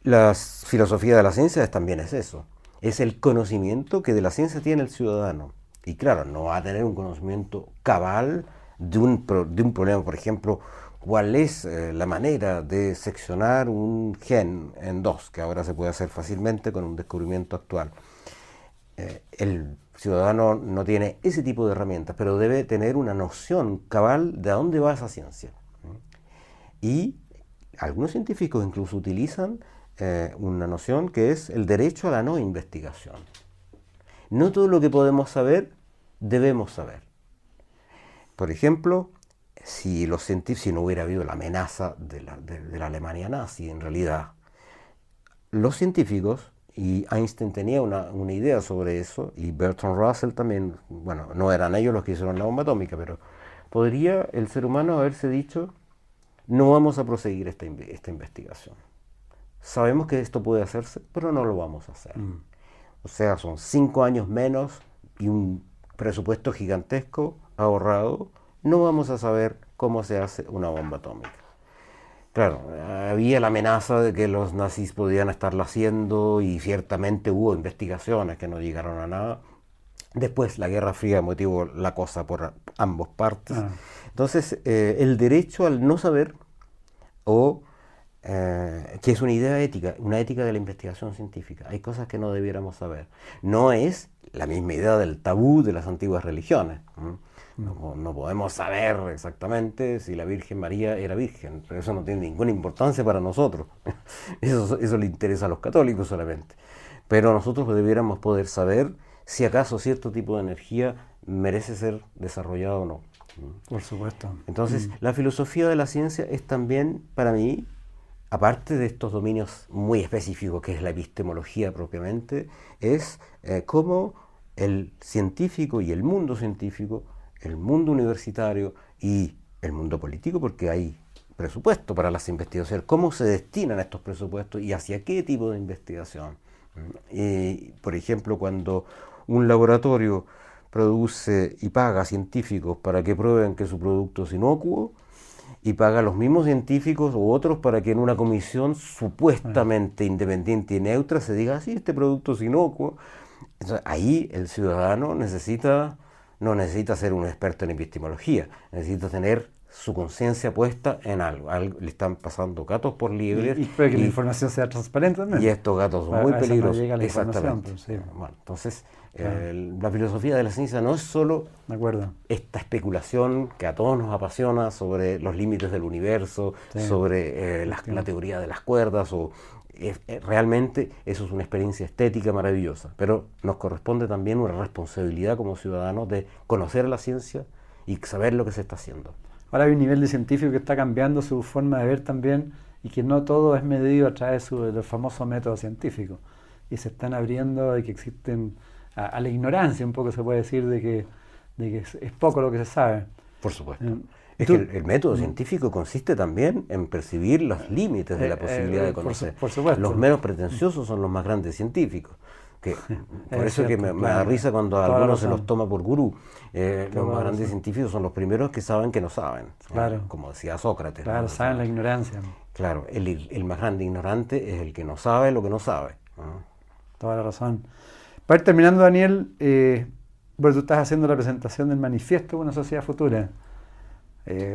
[SPEAKER 3] la filosofía de la ciencia también es eso. Es el conocimiento que de la ciencia tiene el ciudadano. Y claro, no va a tener un conocimiento cabal de un problema, por ejemplo, cuál es la manera de seccionar un gen en dos, que ahora se puede hacer fácilmente con un descubrimiento actual. El ciudadano no tiene ese tipo de herramientas, pero debe tener una noción cabal de a dónde va esa ciencia. Y algunos científicos incluso utilizan una noción que es el derecho a la no investigación. No todo lo que podemos saber, debemos saber. Por ejemplo, si no hubiera habido la amenaza de la Alemania nazi, en realidad, los científicos, y Einstein tenía una idea sobre eso, y Bertrand Russell también, bueno, no eran ellos los que hicieron la bomba atómica, pero podría el ser humano haberse dicho, no vamos a proseguir esta investigación. Sabemos que esto puede hacerse, pero no lo vamos a hacer. O sea, son 5 años menos y un presupuesto gigantesco ahorrado. No vamos a saber cómo se hace una bomba atómica. Claro, había la amenaza de que los nazis podían estarla haciendo y ciertamente hubo investigaciones que no llegaron a nada. Después la Guerra Fría motivó la cosa por ambas partes. Entonces, el derecho al no saber que es una idea ética, una ética de la investigación científica. Hay cosas que no debiéramos saber. No es la misma idea del tabú de las antiguas religiones. No podemos saber exactamente si la Virgen María era virgen, pero eso no tiene ninguna importancia para nosotros. Eso le interesa a los católicos solamente. Pero nosotros debiéramos poder saber si acaso cierto tipo de energía merece ser desarrollado o no.
[SPEAKER 2] Por supuesto.
[SPEAKER 3] Entonces, la filosofía de la ciencia es también, para mí, aparte de estos dominios muy específicos que es la epistemología propiamente, es cómo el científico y el mundo científico, el mundo universitario y el mundo político, porque hay presupuesto para las investigaciones, cómo se destinan estos presupuestos y hacia qué tipo de investigación. Por ejemplo, cuando un laboratorio produce y paga a científicos para que prueben que su producto es inocuo, y paga a los mismos científicos u otros para que en una comisión supuestamente independiente y neutra se diga, sí, este producto es inocuo. Entonces, ahí el ciudadano no necesita ser un experto en epistemología, necesita tener su conciencia puesta en algo. Le están pasando gatos por liebres.
[SPEAKER 2] Y espero que la información sea transparente también.
[SPEAKER 3] Y estos gatos son muy peligrosos.
[SPEAKER 2] No llega la
[SPEAKER 3] exactamente.
[SPEAKER 2] Pues, sí.
[SPEAKER 3] Bueno, entonces, la filosofía de la ciencia no es solo esta especulación que a todos nos apasiona sobre los límites del universo, sobre la teoría de las cuerdas, realmente eso es una experiencia estética maravillosa, pero nos corresponde también una responsabilidad como ciudadanos de conocer la ciencia y saber lo que se está haciendo.
[SPEAKER 2] Ahora hay un nivel de científico que está cambiando su forma de ver también y que no todo es medido a través del famoso método científico. Y se están abriendo y que existen a la ignorancia, un poco se puede decir, de que es poco lo que se sabe.
[SPEAKER 3] Por supuesto. Es que el método científico consiste también en percibir los límites de la posibilidad de conocer.
[SPEAKER 2] Por supuesto.
[SPEAKER 3] Los menos pretenciosos son los más grandes científicos. Por eso que me da risa cuando a algunos se los toma por gurú. Los más grandes científicos son los primeros que saben que no saben, como decía Sócrates.
[SPEAKER 2] Claro, saben la ignorancia.
[SPEAKER 3] Claro, el más grande ignorante es el que no sabe lo que no sabe.
[SPEAKER 2] Toda la razón. Para ir terminando, Daniel, tú estás haciendo la presentación del manifiesto de una sociedad futura.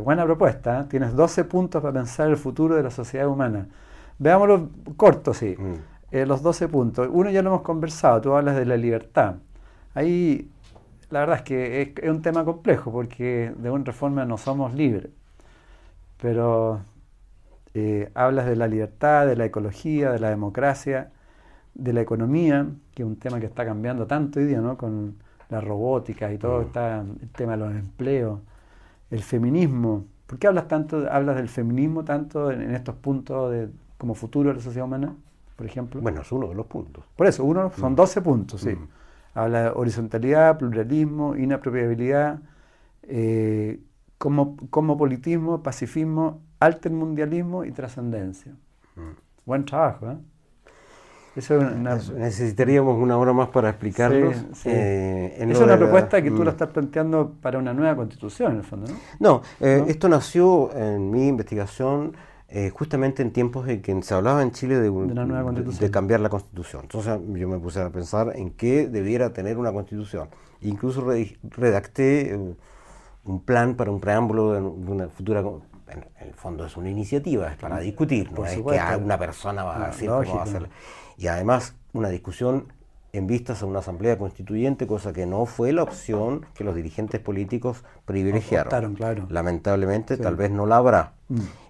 [SPEAKER 2] Buena propuesta, ¿eh? Tienes 12 puntos para pensar el futuro de la sociedad humana. Veámoslo corto, sí. Los 12 puntos. Uno ya lo hemos conversado, tú hablas de la libertad. Ahí la verdad es que es un tema complejo porque de una reforma no somos libres. Pero hablas de la libertad, de la ecología, de la democracia, de la economía, que es un tema que está cambiando tanto hoy día, ¿no? Con la robótica y todo, está el tema de los empleos, el feminismo. ¿Por qué hablas del feminismo tanto en estos puntos como futuro de la sociedad humana, por ejemplo?
[SPEAKER 3] Bueno, es uno de los puntos.
[SPEAKER 2] Por eso, son 12 puntos, sí. Habla de horizontalidad, pluralismo, inapropiabilidad, cosmopolitismo, pacifismo, altermundialismo y trascendencia. Buen trabajo, ¿eh?
[SPEAKER 3] Necesitaríamos una hora más para explicarlo.
[SPEAKER 2] Sí. Es una propuesta que tú la estás planteando para una nueva constitución, en el fondo, ¿no?
[SPEAKER 3] Esto nació en mi investigación justamente en tiempos en que se hablaba en Chile de cambiar la constitución. Entonces yo me puse a pensar en qué debiera tener una constitución. Incluso redacté un plan para un preámbulo de una futura. En el fondo es una iniciativa, es para discutir, no es que una persona va a decir cómo va a hacerlo. Y además una discusión en vistas a una asamblea constituyente, cosa que no fue la opción que los dirigentes políticos privilegiaron.
[SPEAKER 2] Claro.
[SPEAKER 3] Lamentablemente tal vez no la habrá.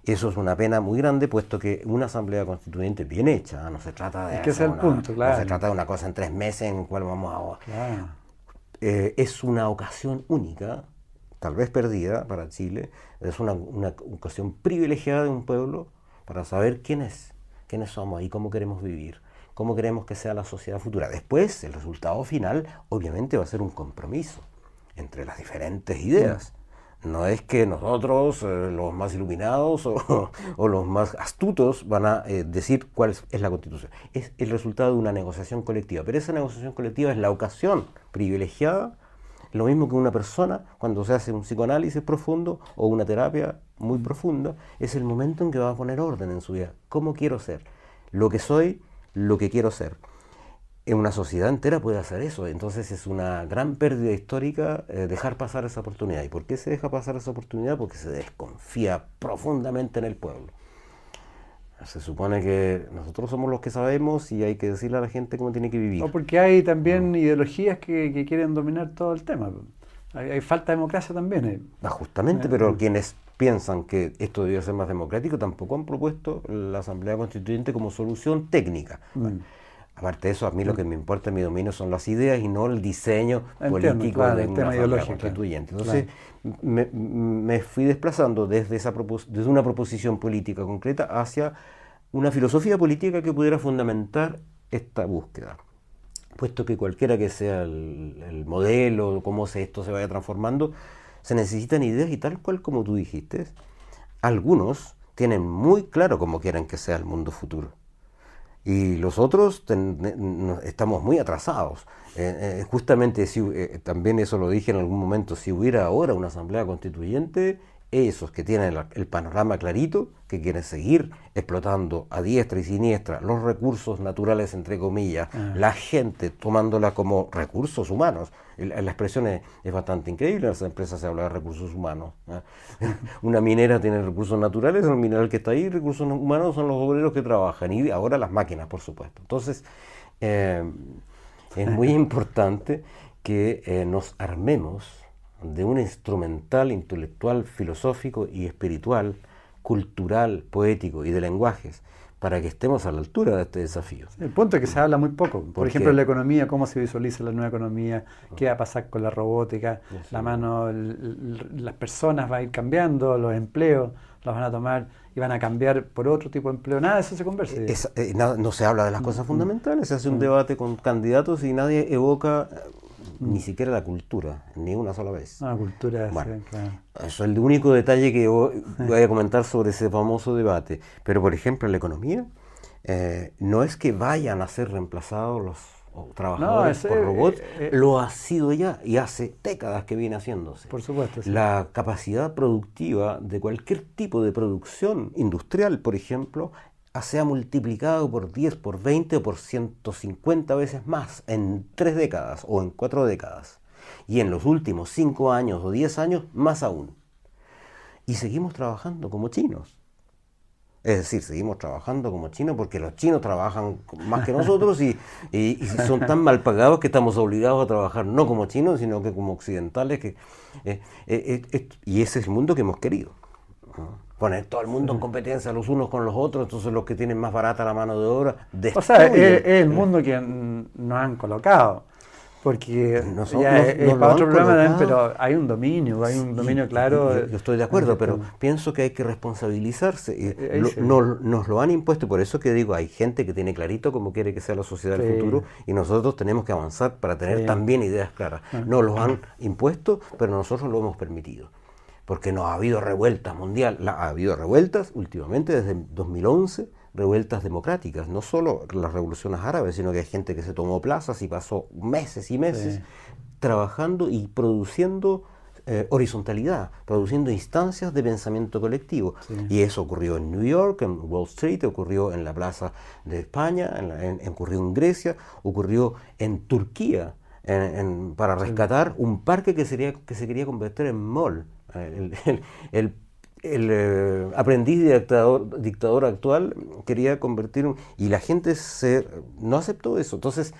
[SPEAKER 3] Eso es una pena muy grande, puesto que una asamblea constituyente bien hecha, no se trata de
[SPEAKER 2] no se
[SPEAKER 3] trata de una cosa en 3 meses en la cual vamos a... Claro. Es una ocasión única, tal vez perdida para Chile, es una ocasión privilegiada de un pueblo para saber quiénes somos y cómo queremos vivir, cómo queremos que sea la sociedad futura. Después, el resultado final, obviamente, va a ser un compromiso entre las diferentes ideas. No es que nosotros, los más iluminados o los más astutos, van a decir cuál es la Constitución. Es el resultado de una negociación colectiva, pero esa negociación colectiva es la ocasión privilegiada. Lo mismo que una persona, cuando se hace un psicoanálisis profundo o una terapia muy profunda, es el momento en que va a poner orden en su vida. ¿Cómo quiero ser? Lo que soy, lo que quiero ser. En una sociedad entera puede hacer eso. Entonces es una gran pérdida histórica dejar pasar esa oportunidad. ¿Y por qué se deja pasar esa oportunidad? Porque se desconfía profundamente en el pueblo. Se supone que nosotros somos los que sabemos y hay que decirle a la gente cómo tiene que vivir.
[SPEAKER 2] O porque hay también ideologías que quieren dominar todo el tema. Hay falta de democracia también.
[SPEAKER 3] Justamente, pero quienes piensan que esto debería ser más democrático tampoco han propuesto la Asamblea Constituyente como solución técnica. Aparte de eso, a mí lo que me importa en mi dominio son las ideas y no el diseño político de una Asamblea Constituyente. Entonces, me fui desplazando desde una proposición política concreta hacia una filosofía política que pudiera fundamentar esta búsqueda. Puesto que cualquiera que sea el modelo, cómo esto se vaya transformando, se necesitan ideas y tal cual como tú dijiste, algunos tienen muy claro cómo quieren que sea el mundo futuro. Y los otros estamos muy atrasados. Justamente, también eso lo dije en algún momento, si hubiera ahora una asamblea constituyente, esos que tienen el panorama clarito, que quieren seguir explotando a diestra y siniestra los recursos naturales, entre comillas, la gente tomándola como recursos humanos. La expresión es bastante increíble, en las empresas se habla de recursos humanos. Una minera tiene recursos naturales, el mineral que está ahí, recursos humanos son los obreros que trabajan, y ahora las máquinas, por supuesto. Entonces, es muy importante que nos armemos de un instrumental intelectual, filosófico y espiritual, cultural, poético y de lenguajes, para que estemos a la altura de este desafío.
[SPEAKER 2] El punto es que se habla muy poco. Por ejemplo, en la economía, cómo se visualiza la nueva economía, qué va a pasar con la robótica, las personas van a ir cambiando, los empleos los van a tomar y van a cambiar por otro tipo de empleo. Nada de eso se conversa.
[SPEAKER 3] No se habla de las cosas fundamentales, se hace un debate con candidatos y nadie evoca ni siquiera la cultura, ni una sola vez.
[SPEAKER 2] Cultura,
[SPEAKER 3] bueno,
[SPEAKER 2] sí, claro.
[SPEAKER 3] Eso es el único detalle que voy a comentar sobre ese famoso debate. Pero, por ejemplo, en la economía, no es que vayan a ser reemplazados o trabajadores por robots, lo ha sido ya y hace décadas que viene haciéndose.
[SPEAKER 2] Por supuesto. Sí.
[SPEAKER 3] La capacidad productiva de cualquier tipo de producción industrial, por ejemplo, se ha multiplicado por 10, por 20 o por 150 veces más en 3 décadas o en 4 décadas. Y en los últimos 5 años o 10 años, más aún. Y seguimos trabajando como chinos. Es decir, seguimos trabajando como chinos porque los chinos trabajan más que nosotros y son tan mal pagados que estamos obligados a trabajar no como chinos, sino que como occidentales. Y ese es el mundo que hemos querido, ¿no? Poner todo el mundo en competencia los unos con los otros, entonces los que tienen más barata la mano de obra destruyen.
[SPEAKER 2] O sea, es el mundo que nos han colocado. Porque ya es para otro programa también, pero hay un dominio claro.
[SPEAKER 3] Yo estoy de acuerdo, pero pienso que hay que responsabilizarse. Nos lo han impuesto, y por eso que digo, hay gente que tiene clarito cómo quiere que sea la sociedad del futuro, y nosotros tenemos que avanzar para tener también ideas claras. Nos los han impuesto, pero nosotros lo hemos permitido. Porque no ha habido revueltas mundial, ha habido revueltas últimamente desde 2011, revueltas democráticas, no solo las revoluciones árabes, sino que hay gente que se tomó plazas y pasó meses y meses trabajando y produciendo horizontalidad, produciendo instancias de pensamiento colectivo. Y eso ocurrió en New York, en Wall Street, ocurrió en la Plaza de España, ocurrió en Grecia, ocurrió en Turquía, para rescatar un parque que se quería convertir en mall. El aprendiz dictador actual quería convertir y la gente no aceptó eso. Entonces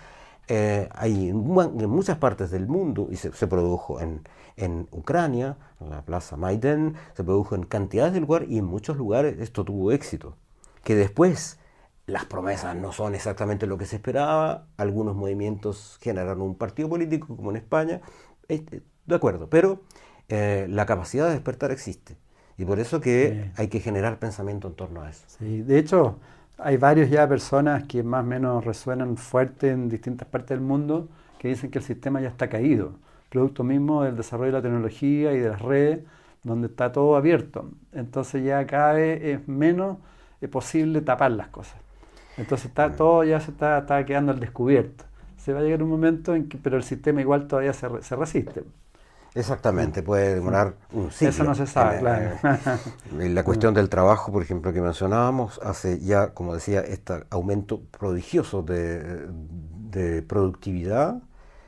[SPEAKER 3] hay en muchas partes del mundo, y se produjo en Ucrania, en la Plaza Maidán, se produjo en cantidades de lugares, y en muchos lugares esto tuvo éxito. Que después las promesas no son exactamente lo que se esperaba, algunos movimientos generaron un partido político como en España, de acuerdo, pero la capacidad de despertar existe. Y por eso que hay que generar pensamiento en torno a eso.
[SPEAKER 2] Sí, de hecho, hay varios ya personas que más o menos resuenan fuerte en distintas partes del mundo que dicen que el sistema ya está caído, producto mismo del desarrollo de la tecnología y de las redes, donde está todo abierto. Entonces ya cada vez es menos posible tapar las cosas. Entonces todo ya se está quedando al descubierto. Se va a llegar un momento en que, pero el sistema igual todavía se resiste.
[SPEAKER 3] Exactamente, puede demorar un siglo.
[SPEAKER 2] Eso no se sabe, claro.
[SPEAKER 3] La cuestión del trabajo, por ejemplo, que mencionábamos, hace ya, como decía, este aumento prodigioso de productividad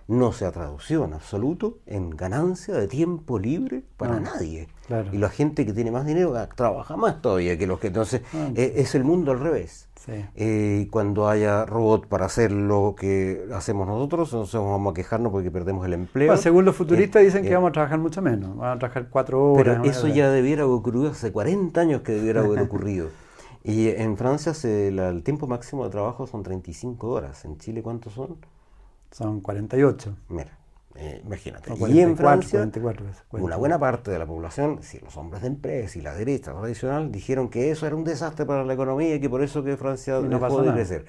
[SPEAKER 3] no se ha traducido en absoluto en ganancia de tiempo libre para nadie. Claro. Y la gente que tiene más dinero trabaja más todavía que los que... Entonces, es el mundo al revés. Sí. Cuando haya robot para hacer lo que hacemos nosotros, entonces vamos a quejarnos porque perdemos el empleo.
[SPEAKER 2] Bueno, según los futuristas dicen que vamos a trabajar mucho menos, vamos a trabajar 4 horas.
[SPEAKER 3] Pero eso ya debiera haber ocurrido hace 40 años que debiera haber ocurrido. Y en Francia el tiempo máximo de trabajo son 35 horas. ¿En Chile cuántos son?
[SPEAKER 2] Son 48.
[SPEAKER 3] Mira, imagínate.
[SPEAKER 2] 44,
[SPEAKER 3] y en Francia,
[SPEAKER 2] 44,
[SPEAKER 3] una buena parte de la población, los hombres de empresa y la derecha tradicional, dijeron que eso era un desastre para la economía y que por eso que Francia dejó de crecer.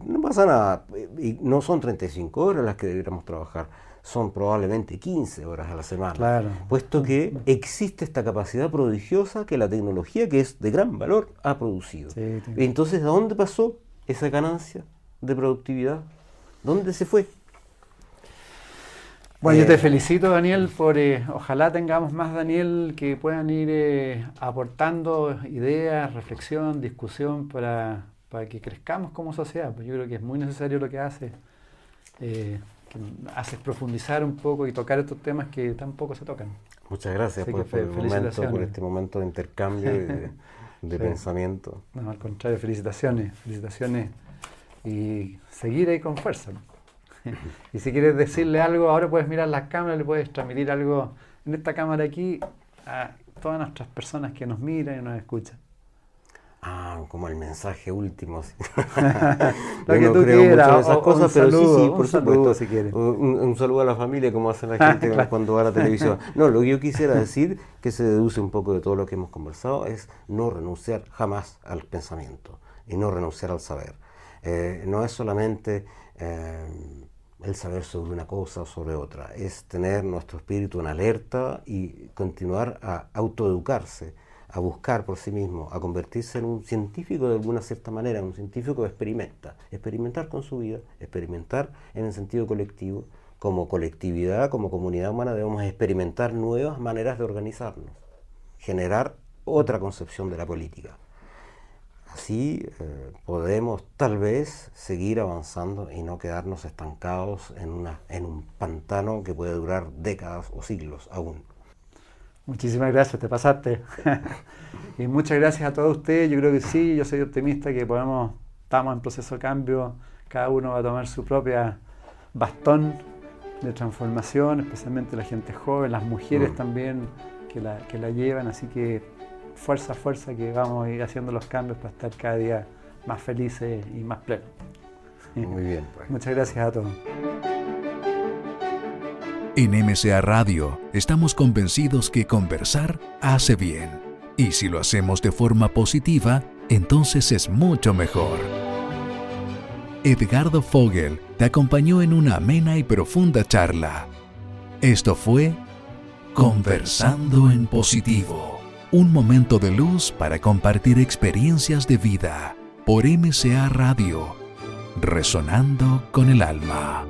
[SPEAKER 3] No pasa nada. Y no son 35 horas las que debiéramos trabajar, son probablemente 15 horas a la semana.
[SPEAKER 2] Claro.
[SPEAKER 3] Puesto que existe esta capacidad prodigiosa que la tecnología, que es de gran valor, ha producido. Sí. Entonces, ¿a dónde pasó esa ganancia de productividad? ¿Dónde se fue?
[SPEAKER 2] Bueno, yo te felicito, Daniel, por ojalá tengamos más, Daniel, que puedan ir aportando ideas, reflexión, discusión para que crezcamos como sociedad. Pues yo creo que es muy necesario lo que haces, que haces profundizar un poco y tocar estos temas que tampoco se tocan.
[SPEAKER 3] Muchas gracias por este momento de intercambio y de pensamiento.
[SPEAKER 2] No, al contrario, felicitaciones. Y seguir ahí con fuerza. Y si quieres decirle algo, ahora puedes mirar las cámaras, le puedes transmitir algo en esta cámara aquí a todas nuestras personas que nos miran y nos escuchan.
[SPEAKER 3] Como el mensaje último.
[SPEAKER 2] Lo que tú quieras,
[SPEAKER 3] esas cosas, pero
[SPEAKER 2] saludo,
[SPEAKER 3] sí, por
[SPEAKER 2] supuesto.
[SPEAKER 3] Si quieres. Un saludo a la familia, como hace la gente claro. Cuando va a la televisión. No, lo que yo quisiera decir, que se deduce un poco de todo lo que hemos conversado, es no renunciar jamás al pensamiento y no renunciar al saber. No es solamente el saber sobre una cosa o sobre otra, es tener nuestro espíritu en alerta y continuar a autoeducarse, a buscar por sí mismo, a convertirse en un científico de alguna cierta manera, en un científico que experimenta. Experimentar con su vida, experimentar en el sentido colectivo. Como colectividad, como comunidad humana, debemos experimentar nuevas maneras de organizarnos, generar otra concepción de la política. Así podemos tal vez seguir avanzando y no quedarnos estancados en un pantano que puede durar décadas o siglos aún.
[SPEAKER 2] Muchísimas gracias, te pasaste. Y muchas gracias a todos ustedes. Yo creo que sí, yo soy optimista que estamos en proceso de cambio, cada uno va a tomar su propia bastón de transformación, especialmente la gente joven, las mujeres también que la llevan, así que fuerza, que vamos a ir haciendo los cambios para estar cada día más felices y más plenos.
[SPEAKER 3] Muy bien. Pues.
[SPEAKER 2] Muchas gracias a todos.
[SPEAKER 1] En MCA Radio estamos convencidos que conversar hace bien. Y si lo hacemos de forma positiva, entonces es mucho mejor. Edgardo Fogel te acompañó en una amena y profunda charla. Esto fue Conversando en Positivo, un momento de luz para compartir experiencias de vida por MCA Radio, resonando con el alma.